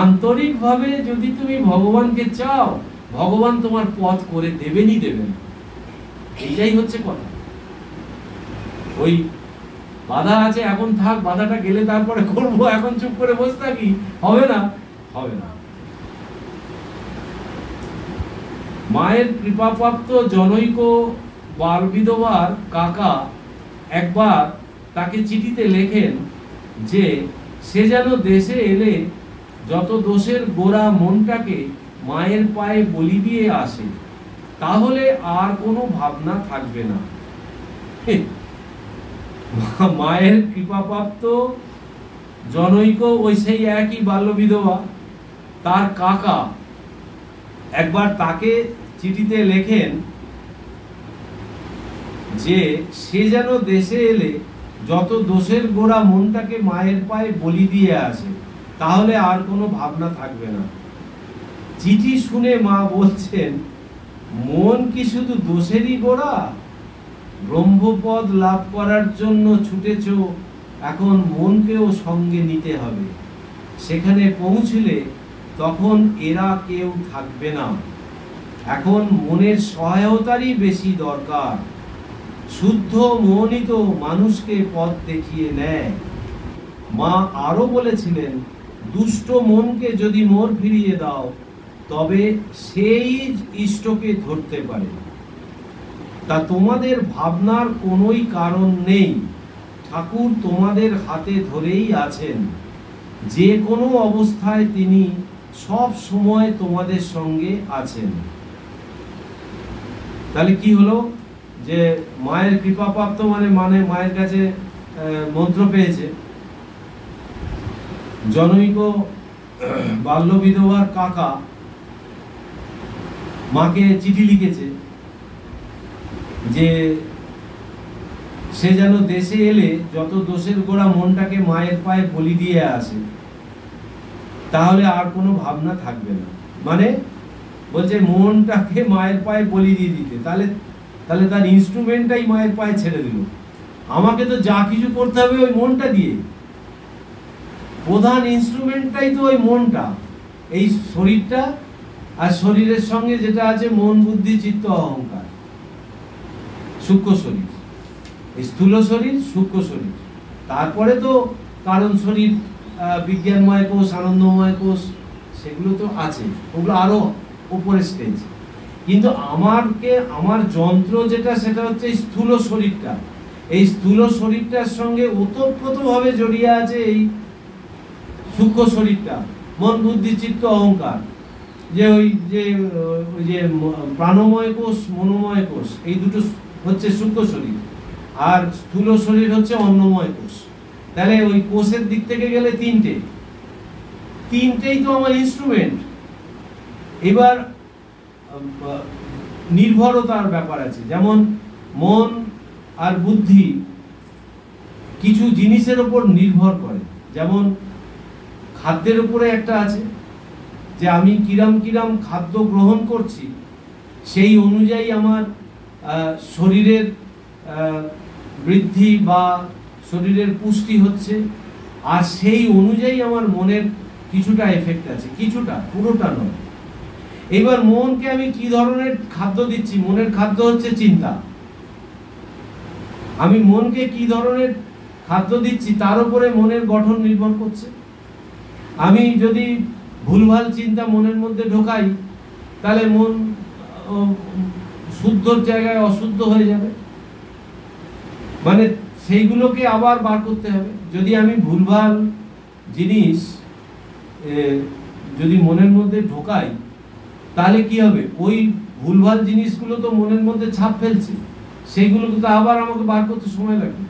আন্তরিক ভাবে যদি তুমি ভগবানকে চাও, ভগবান তোমার পথ করে দেবেনই দেবেন। এইটাই হচ্ছে কথা। ওই বাধা আছে, এখন থাক, বাধাটা গেলে তারপরে করবো, এখন চুপ করে বসে থাকি, হবে না, হবে না। মায়ের কৃপাপ্রাপ্ত জনৈক বালবিধবার কাকা একবার তাকে চিঠিতে লেখেন যে সে যেন দেশে এলে যত দোষের গোড়া মনটাকে মায়ের পায়ে বলি দিয়ে আসে, তাহলে আর কোনো ভাবনা থাকবে না। মায়ের কৃপাপ্রাপ্ত জনৈক ওই সেই একই বাল্য বিধবা, তার কাকা একবার তাকে চিঠিতে লেখেন যে সে যেন দেশে এলে যত দোষের গোড়া মনটাকে মায়ের পায়ে বলি দিয়ে আসে, তাহলে আর কোনো ভাবনা থাকবে না। চিঠি শুনে মা বলছেন, মন কি শুধু দোষেরই গোড়া? ব্রহ্মপদ লাভ করার জন্য ছুটেছ, এখন মনকেও সঙ্গে নিতে হবে। সেখানে পৌঁছলে তখন এরা কেউ থাকবে না। এখন মনের সহায়তারই বেশি দরকার। শুদ্ধ মনই তো মানুষকে পথ দেখিয়ে নেয়। মা আরো বলেছিলেন, দুষ্ট মনকে যদি মোড় ফিরিয়ে দাও, তবে সেই ইষ্টকে ধরতে পারে। তা তোমাদের ভাবনার কোনোই কারণ নেই। ঠাকুর তোমাদের হাতে ধরেই আছেন। যে কোনো অবস্থায় তিনি সব সময় তোমাদের সঙ্গে আছেন। তাহলে কি হলো? যে মায়ের কৃপাপ্রাপ্ত মানে মায়ের কাছে মন্ত্র পেয়েছে। জনৈক বাল্য বিধবার কাকা মাকে চিঠি লিখেছে যে সে যেন দেশে এলে যত দোষের গোড়া মনটাকে মায়ের পায়ে বলি দিয়ে আসে, তাহলে আর কোনো ভাবনা থাকবে না। মানে বলছে মনটাকে মায়ের পায়ে বলি দিয়ে দিতে, তাহলে তাহলে তার ইনস্ট্রুমেন্টটাই মায়ের পায়ে ছেড়ে দিল। আমাকে তো যা কিছু করতে হবে ওই মনটা দিয়ে, প্রধান ইনস্ট্রুমেন্টটাই তো ওই মনটা, এই শরীরটা, আর শরীরের সঙ্গে যেটা আছে মন বুদ্ধি চিত্ত অহংকার, সূক্ষ্ম শরীর, স্থূল শরীর সূক্ষ্ম শরীর, তারপরে তো কারণ শরীর, বিজ্ঞানময় কোষ, আনন্দময় কোষ, সেগুলো তো আছে, ওগুলো আরো উপরের স্টেজ। কিন্তু আমার যন্ত্র যেটা, সেটা হচ্ছে স্থূল শরীরটা। এই স্থূল শরীরটার সঙ্গে ওতপ্রোতভাবে জড়িয়ে আছে এই সূক্ষ্ম শরীরটা, মন বুদ্ধি চিত্ত অহংকার, যে ওই যে প্রাণময় কোষ মনোময় কোষ, এই দুটো হচ্ছে সূক্ষ্ম শরীর, আর স্থূল শরীর হচ্ছে অন্নময় কোষ। তাহলে ওই কোষের দিক থেকে গেলে তিনটেই তো আমার ইনস্ট্রুমেন্ট। এবার নির্ভরতার ব্যাপার আছে, যেমন মন আর বুদ্ধি কিছু জিনিসের উপর নির্ভর করে। যেমন খাদ্যের উপরে একটা আছে, যে আমি কিরাম খাদ্য গ্রহণ করছি, সেই অনুযায়ী আমার শরীরের বৃদ্ধি বা শরীরের পুষ্টি হচ্ছে, আর সেই অনুযায়ী আমার মনের কিছুটা এফেক্ট আছে, কিছুটা, পুরোটা নয়। এবার মনকে আমি কি ধরনের খাদ্য দিচ্ছি, মনের খাদ্য হচ্ছে চিন্তা। আমি মনকে কি ধরনের খাদ্য দিচ্ছি তার উপরে মনের গঠন নির্ভর করছে। আমি যদি ভুলভাল চিন্তা মনের মধ্যে ঢোকাই, তাহলে মন শুদ্ধর জায়গায় অশুদ্ধ হয়ে যাবে, মানে সেইগুলোকে আবার বার করতে হবে। যদি আমি ভুলভাল জিনিস যদি মনের মধ্যে ঢোকাই, তাহলে কি হবে, ওই ভুলভাল জিনিসগুলো তো মনের মধ্যে ছাপ ফেলছে, সেইগুলোকে তো আবার আমাকে বার করতে সময় লাগবে।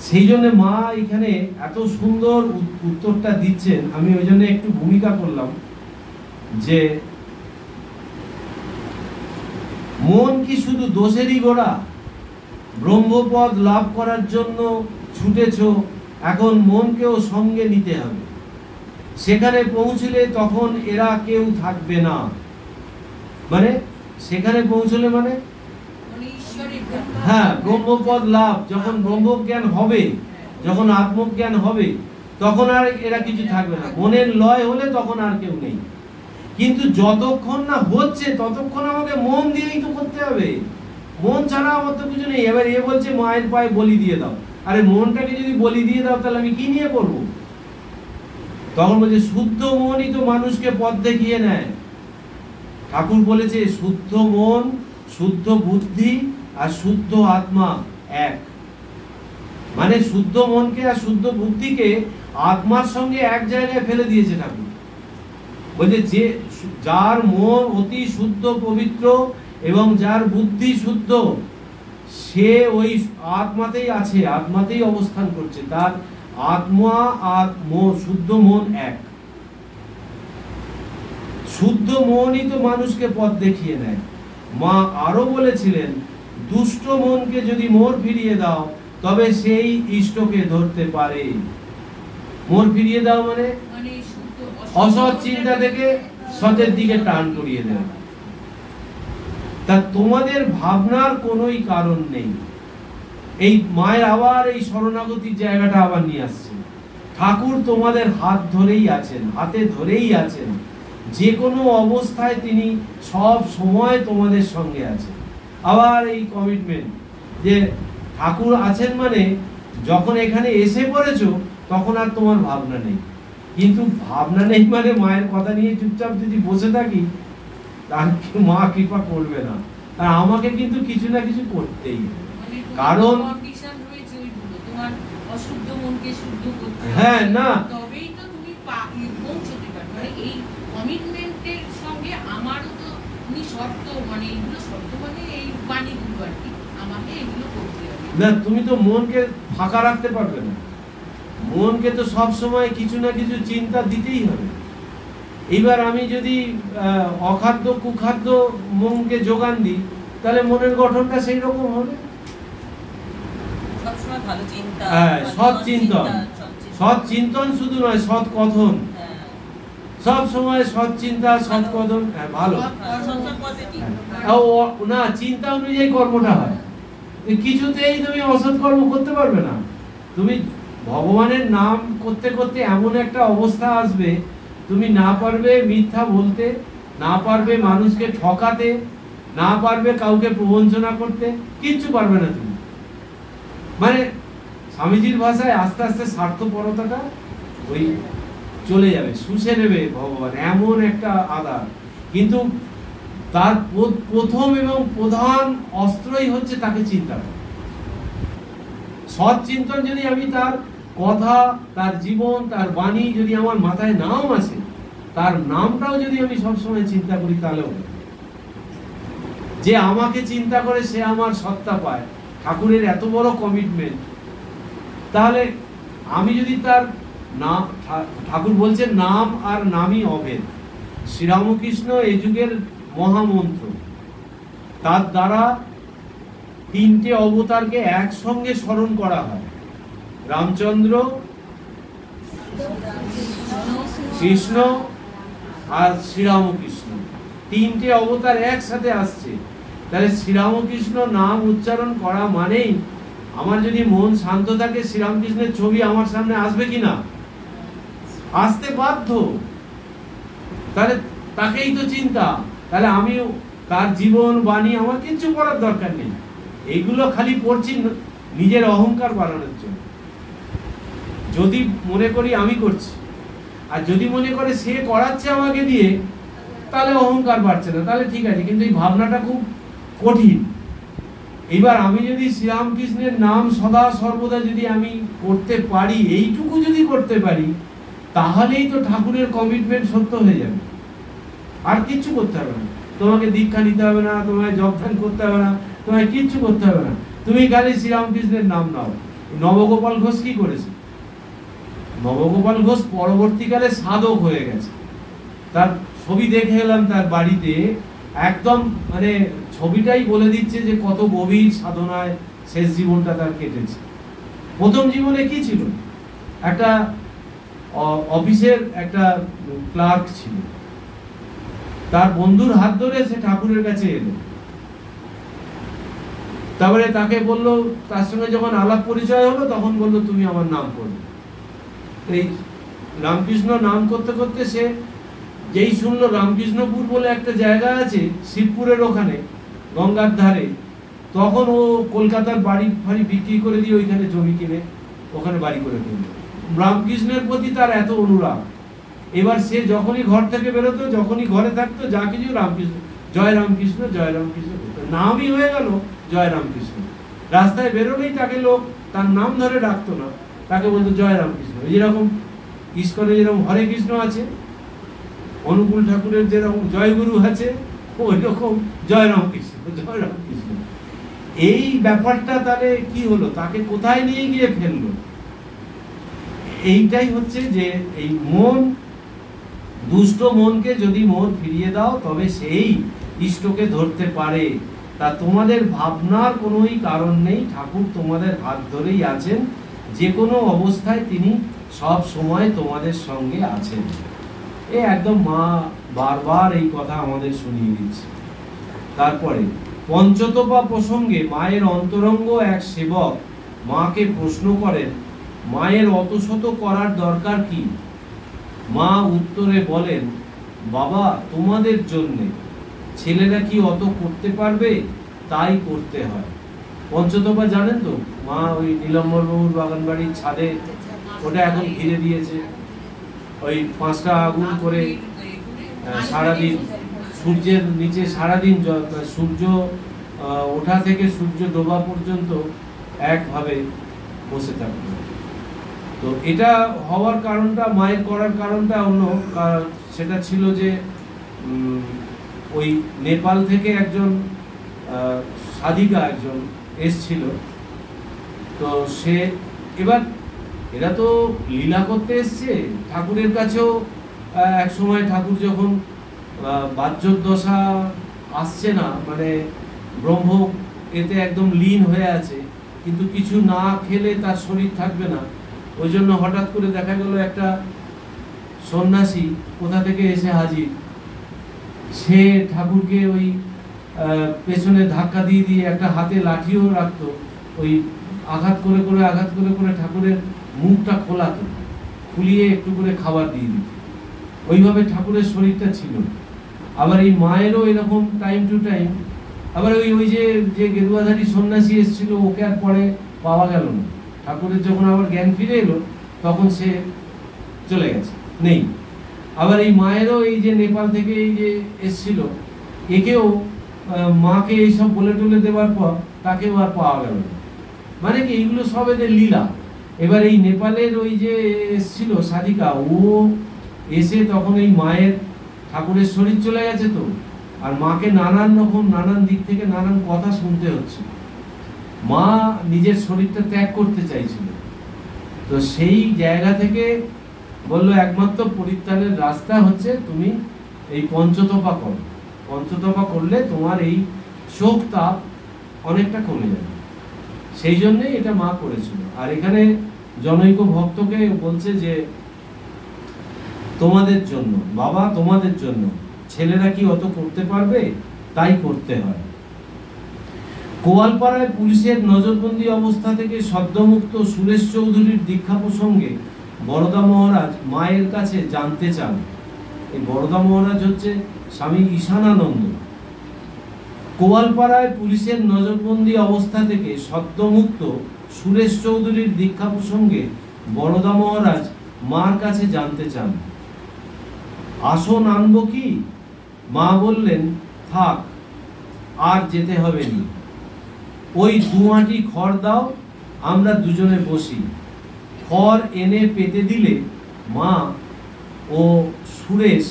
সেই জন্য মা এখানে এত সুন্দর উত্তরটা দিচ্ছেন। আমি ওই জন্য একটু ভূমিকা করলাম যে মন কি শুধু দোষেরই গোড়া? ব্রহ্মপদ লাভ করার জন্য ছুটেছ, এখন মনকেও সঙ্গে নিতে হবে। সেখানে পৌঁছলে তখন এরা কেউ থাকবে না। মানে সেখানে পৌঁছলে মানে হ্যাঁ, ব্রহ্মপদ লাভ, যখন ব্রহ্মজ্ঞান হবে, যখন আত্মজ্ঞান হবে, তখন আর এরা কিছু থাকবে না। মনের লয় হলে তখন আর কেউ নেই। কিন্তু যতক্ষণ না হচ্ছে ততক্ষণ আমাকে মন দিয়েই তো করতে হবে, মন ছাড়া আমার তো কিছু নেই। এবার এ বলছে মায়ের পায়ে বলি দিয়ে দাও, আরে মনটাকে যদি বলি দিয়ে দাও তাহলে আমি কি নিয়ে করবো? তখন বলছে শুদ্ধ মনই তো মানুষকে পথ দেখিয়ে নেয়। ঠাকুর বলেছে শুদ্ধ মন, শুদ্ধ বুদ্ধি আর শুদ্ধ আত্মা এক। মানে শুদ্ধ মনকে আর শুদ্ধ বুদ্ধিকে আত্মার সঙ্গে এক জায়গায় ফেলে দিয়েছে ঠাকুর। বলছে যে যার মন অতি শুদ্ধ পবিত্র এবং যার বুদ্ধি শুদ্ধ, সে ওই আত্মাতেই আছে, আত্মাতেই অবস্থান করছে। তার আত্মা আর শুদ্ধ মন এক। শুদ্ধ মনই তো মানুষকে পথ দেখিয়ে নেয়। মা আরো বলেছিলেন, দুষ্ট মনকে যদি মোড় ফিরিয়ে দাও তবে সেই ইষ্টকে ধরতে পারে। মোড় ফিরিয়ে দাও মানে অসৎ চিন্তা থেকে সতের দিকে টান করিয়ে দেয়। তা তোমাদের ভাবনার কোনোই কারণ নেই। এই মায়ের আবার এই শরণাগতির জায়গাটা আবার নিয়ে আসছে। ঠাকুর তোমাদের হাত ধরেই আছেন, হাতে ধরেই আছেন। যে কোনো অবস্থায় তিনি সব সময় তোমাদের সঙ্গে আছেন। আবার এই কমিটমেন্ট যে ঠাকুর আছেন, মানে যখন এখানে এসে পড়েছো তখন আর তোমার ভাবনা নেই। কিন্তু ভাবনা নেই মানে মায়ের কথা নিয়ে চুপচাপ যদি বসে থাকি, তার মা কৃপা করবে না। আর আমাকে কিন্তু কিছু না কিছু করতেই হবে, কারণ হ্যাঁ না তবেই তো তুমি পৌঁছতে পারবে। এই কমিটমেন্টের সঙ্গে আমারও তো শর্ত, মানে এইগুলো শর্ত, মানে এই বাণীগুলো আর কি, আমাকে এগুলো করতে হবে। না, তুমি তো মনকে ফাঁকা রাখতে পারবে না। মনকে তো সব সময় কিছু না কিছু চিন্তা দিতেই হবে। এইবার আমি যদি অখাদ্য কুখাদ্য মনকে যোগান দিই, তাহলে মনের গঠনটা সেই রকম হবে। সবসময় ভালো চিন্তা, হ্যাঁ, সৎ চিন্তন, সৎ চিন্তন শুধু নয়, সৎ কথন, সব সময় সৎ চিন্তা, সৎ কথন, হ্যাঁ ভালো। না, চিন্তা অনুযায়ী কর্মটা হয়। কিছুতেই তুমি অসৎ কর্ম করতে পারবে না। তুমি ভগবানের নাম করতে করতে এমন একটা অবস্থা আসবে, তুমি না পারবে মিথ্যা বলতে, না পারবে মানুষকে ঠকাতে, না পারবে কাউকে প্রবঞ্চনা করতে, কিচ্ছু পারবে না তুমি। মানে স্বামীজির ভাষায় আস্তে আস্তে স্বার্থপরতাটা ওই চলে যাবে, শুষে নেবে ভগবান, এমন একটা আধার। কিন্তু তার প্রথম এবং প্রধান অস্ত্রই হচ্ছে তাকে চিন্তা করা। সৎ চিন্তন যদি আমি তার কথা, তার জীবন, তার বাণী যদি আমার মাথায় নাও আসে, তার নামটাও যদি আমি সবসময় চিন্তা করি, তাহলে হবে। যে আমাকে চিন্তা করে সে আমার সত্তা পায়, ঠাকুরের এত বড় কমিটমেন্ট। তাহলে আমি যদি তার নাম, ঠাকুর বলছেন নাম আর নামই অভেদ। শ্রীরামকৃষ্ণ এই যুগের মহামন্ত্র, তার দ্বারা তিনটে অবতারকে একসঙ্গে স্মরণ করা হয়। রামচন্দ্র, কৃষ্ণ আর শ্রীরামকৃষ্ণ, তিনটে অবতার একসাথে আসছে। তাহলে শ্রীরামকৃষ্ণ নাম উচ্চারণ করা মানেই আমার যদি মন শান্ত থাকে, শ্রীরামকৃষ্ণের ছবি আমার সামনে আসবে কিনা? আসতে বাধ্য। তাহলে তাকেই তো চিন্তা। তাহলে আমি তার জীবন বাণী আমার কিচ্ছু করার দরকার নেই। এইগুলো খালি পড়ছি নিজের অহংকার বাড়ানোর জন্য। যদি মনে করি আমি করছি, আর যদি মনে করে সে করাচ্ছে আমাকে দিয়ে, তাহলে অহংকার বাড়ছে না, তাহলে ঠিক আছে। কিন্তু এই ভাবনাটা খুব কঠিন। এবার আমি যদি শ্রীরামকৃষ্ণের নাম সদা সর্বদা যদি আমি করতে পারি, এইটুকু যদি করতে পারি, তাহলেই তো ঠাকুরের কমিটমেন্ট সত্য হয়ে যাবে। আর কিচ্ছু করতে হবে না, তোমাকে দীক্ষা নিতে হবে না, তোমায় জপধ্যান করতে হবে না, তোমায় কিচ্ছু করতে হবে না। তুমি খালি শ্রীরামকৃষ্ণের নাম নাও। নবগোপাল ঘোষ কি করেছে? নবগোপাল ঘোষ পরবর্তীকালে সাধক হয়ে গেছে। তার ছবি দেখে এলাম তার বাড়িতে, একদম মানে ছবিটাই বলে দিচ্ছে যে কত গভীর সাধনায় শেষ জীবনটা তার কেটেছে। প্রথম জীবনে কি ছিল? একটা অফিসের একটা ক্লার্ক ছিল। তার বন্ধুর হাত ধরে সে ঠাকুরের কাছে এলো। তারপরে তাকে বললো, তার সঙ্গে যখন আলাপ পরিচয় হলো, তখন বললো তুমি আমার নাম করবে। এই রামকৃষ্ণ নাম করতে করতে সে যেই শুনলো রামকৃষ্ণপুর বলে একটা জায়গা আছে শিবপুরের ওখানে, গঙ্গার ধারে, তখন ও কলকাতার বাড়ি ফাড়ি বিক্রি করে দিয়ে ওইখানে জমি কিনে ওখানে বাড়ি করে ফেললো। রামকৃষ্ণের প্রতি তার এত অনুরাগ। এবার সে যখনই ঘর থেকে বেরোতো, যখনই ঘরে থাকতো, যা কিছু রামকৃষ্ণ, জয় রামকৃষ্ণ, জয় রামকৃষ্ণ, নামই হয়ে গেল জয় রামকৃষ্ণ। রাস্তায় বেরোলেই তাকে লোক তার নাম ধরে ডাকতো না, তাকে বলতো জয় রামকৃষ্ণ। যেরকম ইস্কনে যেরকম হরে কৃষ্ণ আছে, অনুকূল ঠাকুরের যেরকম জয়গুরু আছে, ওই রকম জয় রামকৃষ্ণ, জয় রামকৃষ্ণ। এই ব্যাপারটা তাহলে কি হলো? তাকে কোথায় নিয়ে গিয়ে ফেললো? এইটাই হচ্ছে যে এই মন, দুষ্ট মনকে যদি মন ফিরিয়ে দাও, তবে সেই ইষ্টকে ধরতে পারে। তা তোমাদের ভাবনার কোনোই কারণ নেই। ঠাকুর তোমাদের হাত ধরেই আছেন, যে কোনো অবস্থায় তিনি সব সময় তোমাদের সঙ্গে আছেন। এ একদম মা বারবার এই কথা আমাদের শুনিয়ে দিচ্ছে। তারপরে পঞ্চতপা প্রসঙ্গে মায়ের অন্তরঙ্গ এক সেবক মাকে প্রশ্ন করেন, মায়ের অত শত করার দরকার কি? মা উত্তরে বলেন, বাবা, তোমাদের জন্যে। ছেলেরা কি অত করতে পারবে? তাই করতে হয়। পঞ্চতপা জানেন তো? মা ওই নীলম্বর বাবুর বাগান বাড়ির ছাদে, ওটা এখন ঘিরে দিয়েছে। ওই 5টা আগুন করে সারাদিন সূর্যের নিচে, সারাদিন সূর্য ওঠা থেকে সূর্য ডোবা পর্যন্ত একভাবে বসে থাকবে। তো এটা হওয়ার কারণটা, মায়ের করার কারণটা অন্য। সেটা ছিল যে ওই নেপাল থেকে একজন সাধিকা একজন এসছিল, তো সে এবার এরা তো লীলা করতে এসছে ঠাকুরের কাছেও। এক সময় ঠাকুর যখন বাহ্যদশা আসছে না, মানে ব্রহ্ম এতে একদম লীন হয়ে আছে, কিন্তু কিছু না খেলে তার শরীর থাকবে না, ওই জন্য হঠাৎ করে দেখা গেল একটা সন্ন্যাসী কোথা থেকে এসে হাজির। সে ঠাকুরকে ওই পেছনে ধাক্কা দিয়ে দিয়ে একটা হাতে লাঠিও রাখতো, ওই আঘাত করে করে আঘাত করে করে ঠাকুরের মুখটা খোলাতো, খুলিয়ে একটু করে খাবার দিয়ে দিত। ওইভাবে ঠাকুরের শরীরটা ছিল। আবার এই মায়েরও এরকম টাইম টু টাইম। আবার ওই ওই যে যে গেরুয়াধারী সন্ন্যাসী এসেছিল, ওকে আর পরে পাওয়া গেল না। ঠাকুরের যখন আবার জ্ঞান ফিরে এলো তখন সে চলে গেছে, নেই। আবার এই মায়েরও এই যে নেপাল থেকে এই যে এসেছিল, একেও মাকে এইসব বলে টলে দেওয়ার পর তাকেও আর পাওয়া গেল না। মানে কি এইগুলো সব এদের লীলা। এবার এই নেপালের ওই যে এসেছিল সাধিকা, ও এসে তখন এই মায়ের ঠাকুরের শরীর চলে গেছে তো, আর মাকে নানান রকম নানান দিক থেকে নানান কথা শুনতে হচ্ছে। মা নিজের শরীরটা ত্যাগ করতে চাইছিল, তো সেই জায়গা থেকে বললো একমাত্র পরিত্রাণের রাস্তা হচ্ছে তুমি এই পঞ্চতপা করো। পঞ্চতপা করলে তোমার এই শোক তাপ অনেকটা কমে যাবে। সেই জন্যই এটা মা করেছিল। আর এখানে জনৈক ভক্তকে বলছে যে তোমাদের জন্য বাবা, তোমাদের জন্য, ছেলেরা কি অত করতে পারবে? তাই করতে হয়। কোয়ালপাড়ায় পুলিশের নজরবন্দি অবস্থা থেকে সদ্যমুক্ত সুরেশ চৌধুরীর দীক্ষা প্রসঙ্গে বরদা মহারাজ মায়ের কাছে জানতে চান। এই বরদা মহারাজ হচ্ছে স্বামী ঈশানানন্দ। কোয়ালপাড়ায় পুলিশের নজরবন্দি অবস্থা থেকে সদ্যমুক্ত সুরেশ চৌধুরীর দীক্ষা প্রসঙ্গে বরদা মহারাজ মার কাছে জানতে চান। আসন আনবো কি? মা বললেন থাক, আর যেতে হবে নি। ওই দুয়াটি খড় দাও, আমরা দুজনে বসি। খড় এনে পেতে দিলে মা ও সুরেশ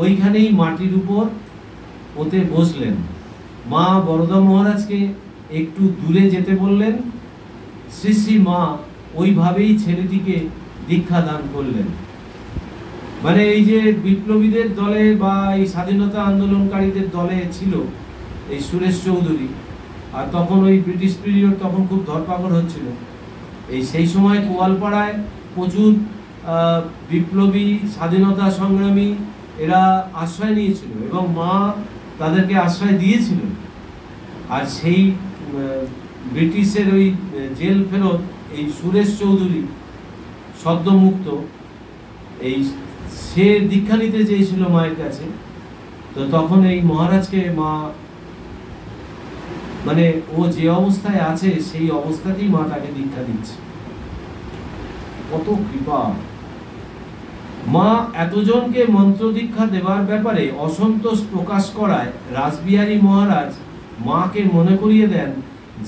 ওইখানেই মাটির উপর ওতে বসলেন। মা বরদা মহারাজকে একটু দূরে যেতে বললেন। শ্রী শ্রী মা ওইভাবেই ছেলেটিকে দীক্ষা দান করলেন। মানে এই যে বিপ্লবীদের দলে বা এই স্বাধীনতা আন্দোলনকারীদের দলে ছিল এই সুরেশ চৌধুরী, আর তখন ওই ব্রিটিশ পিরিয়ড, তখন খুব ধরপাকড় হচ্ছিল। এই সেই সময় কোয়ালপাড়ায় প্রচুর বিপ্লবী স্বাধীনতা সংগ্রামী এরা আশ্রয় নিয়েছিল এবং মা তাদেরকে আশ্রয় দিয়েছিল। আর সেই ব্রিটিশের ওই জেল ফেরত এই সুরেশ চৌধুরী সদ্যমুক্ত, এই সে দীক্ষা নিতে চেয়েছিল মায়ের কাছে। তো তখন এই মহারাজকে মা, মানে ও যে অবস্থায় আছে সেই অবস্থাতেই মা তাকে দীক্ষা দিচ্ছে। কত কৃপা! মা এতজনকে মন্ত্র দীক্ষা দেওয়ার ব্যাপারে অসন্তোষ প্রকাশ করায় রাসবিহারী মহারাজ মাকে মনে করিয়ে দেন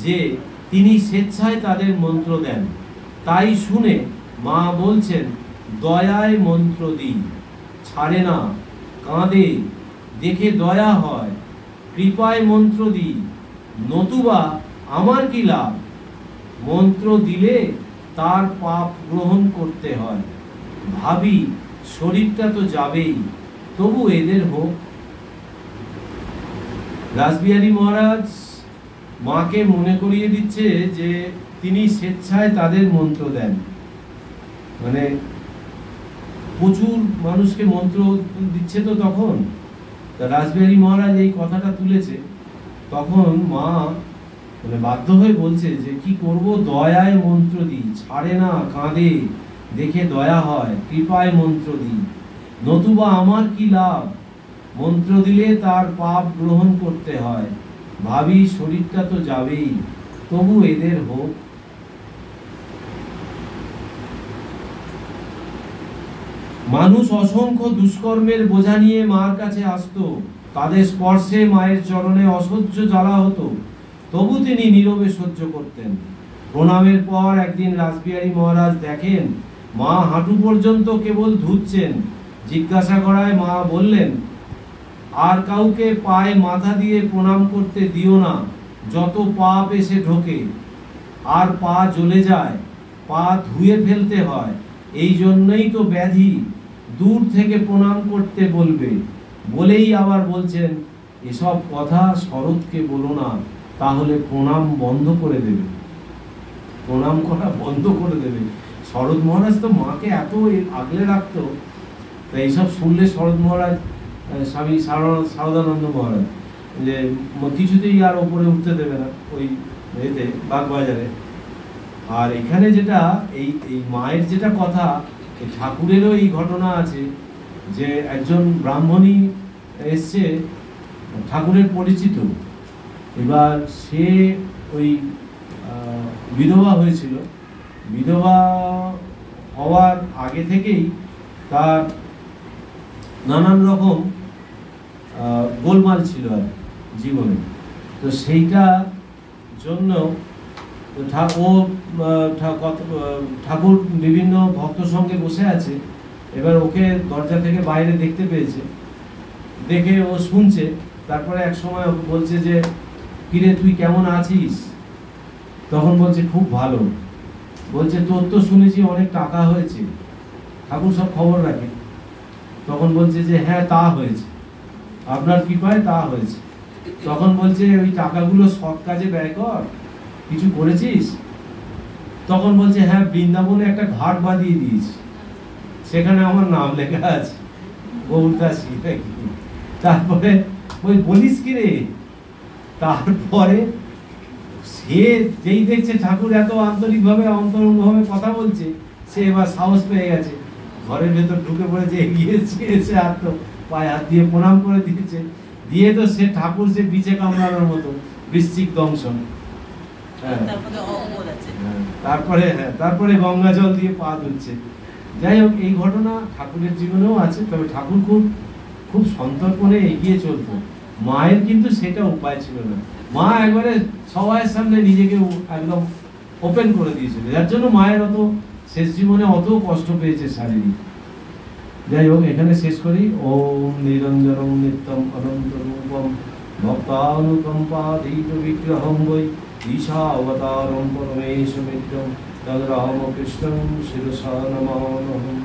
যে তিনি স্বেচ্ছায় তাদের মন্ত্র দেন। তাই শুনে মা বলছেন, দয়ায় মন্ত্র দিই, ছাড়ে না, কাঁদে, দেখে দয়া হয়, কৃপায় মন্ত্র দিই, নতুবা আমার কি লাভ? মন্ত্র দিলে তার পাপ গ্রহণ করতে হয়। ভাবি শরীরটা তো যাবেই, তবু এদের হোক। রাসবিহারী মহারাজ মাকে মনে করিয়ে দিচ্ছে যে তিনি স্বেচ্ছায় তাদের মন্ত্র দেন। মানে প্রচুর মানুষকে মন্ত্র দিচ্ছে তো তখন, তা রাসবিহারী মহারাজ এই কথাটা তুলেছে। তখন মা মানে বাধ্য হয়ে বলছে যে কি করব, দয়ায় মন্ত্র দিই, ছাড়ে না, কাঁদে, দেখে দয়া হয়, কৃপায় মন্ত্র দিই, নতুবা আমার কি লাভ? মন্ত্র দিলে তার পাপ গ্রহণ করতে হয়। ভাবি শরীরটা তো যাবেই, তবু এদের হোক। মানুষ অসংখ্য দুষ্কর্মের বোঝা নিয়ে মার কাছে আসতো। তাদের স্পর্শে মায়ের চরণে অসহ্য জ্বালা হতো, তবু তিনি নীরবে সহ্য করতেন। প্রণামের পর একদিন রাসবিহারী মহারাজ দেখেন মা হাঁটু পর্যন্ত কেবল ধুচ্ছেন। জিজ্ঞাসা করায় মা বললেন, আর কাউকে পায়ে মাথা দিয়ে প্রণাম করতে দিও না, যত পাপ এসে ঢোকে। আর পা জ্বলে যায়, পা ধুয়ে ফেলতে হয়। এই জন্যই তো ব্যাধি, দূর থেকে প্রণাম করতে বলবে। বলেই আবার বলছেন, এসব কথা শরৎকে বলো না, তাহলে প্রণাম বন্ধ করে দেবে, প্রণাম করা বন্ধ করে দেবে। শরৎ মহারাজ তো মাকে এত আগলে রাখতো, তো এইসব শুনলে শরৎ মহারাজ, স্বামী শারদানন্দ মহারাজ, যে কিছুতেই আর ওপরে উঠতে দেবে না ওই এতে বাগবাজারে। আর এখানে যেটা এই এই মায়ের যেটা কথা, এই ঠাকুরেরও এই ঘটনা আছে যে একজন ব্রাহ্মণী এসছে, ঠাকুরের পরিচিত। এবার সে ওই বিধবা হয়েছিল। বিধবা হওয়ার আগে থেকেই তার নানান রকম গোলমাল ছিল আর জীবনে। তো সেইটা জন্য ঠাকুর বিভিন্ন ভক্তর সঙ্গে বসে আছে। এবার ওকে দরজা থেকে বাইরে দেখতে পেয়েছে, দেখে ও শুনছে। তারপরে এক সময় বলছে যে, কিরে তুই কেমন আছিস? তখন বলছে খুব ভালো। বলছে তোর তো শুনেছি অনেক টাকা হয়েছে, ঠাকুর সব খবর রাখে। তখন বলছে যে হ্যাঁ তা হয়েছে, আপনার কৃপায় তা হয়েছে। তখন বলছে ওই টাকাগুলো সৎ কাজে ব্যয় কর, কিছু করেছিস? তখন বলছে হ্যাঁ, বৃন্দাবনে একটা ঘাট বাঁধিয়ে দিয়েছি, সেখানে আমার নাম লেখা আছে গৌরদাসী নাকি। তারপরে ওই বলিস কি রে? তারপরে সে যেই দেখছে ঠাকুর এত আন্তরিকভাবে অন্তরঙ্গভাবে কথা বলছে, সে এবার সাহস পেয়ে গেছে, ঘরের ভেতর ঢুকে পড়েছে, এগিয়েছে, এসে হাত তো পায়ে হাত দিয়ে প্রণাম করে দিয়েছে। দিয়ে তো সে ঠাকুর সে বিছে কামড়ানোর মতো বৃশ্চিক দংশন। তারপরে গঙ্গা জল দিয়ে পা ধুচ্ছে। যাই হোক, এই ঘটনা ঠাকুরের জীবনেও আছে। তবে ঠাকুর খুব খুব সন্তর্পণে এগিয়ে চলত। মায়ের কিন্তু সেটা উপায় ছিল না। মা একবারে সবার সামনে নিজেকে একদম ওপেন করে দিয়েছিল, যার জন্য মায়ের অত শেষ জীবনে অত কষ্ট পেয়েছে শারীরিক। যাই হোক, এখানে শেষ করি। ওম নিরঞ্জনম নিত্যম অনন্ত রূপম ভক্তানুকম্পাধীত বিগ্রহম বৈ ঈশাবতারম পরমেশ মিত্রম তদ রামকৃষ্ণম শিরসা নমাম্যহম।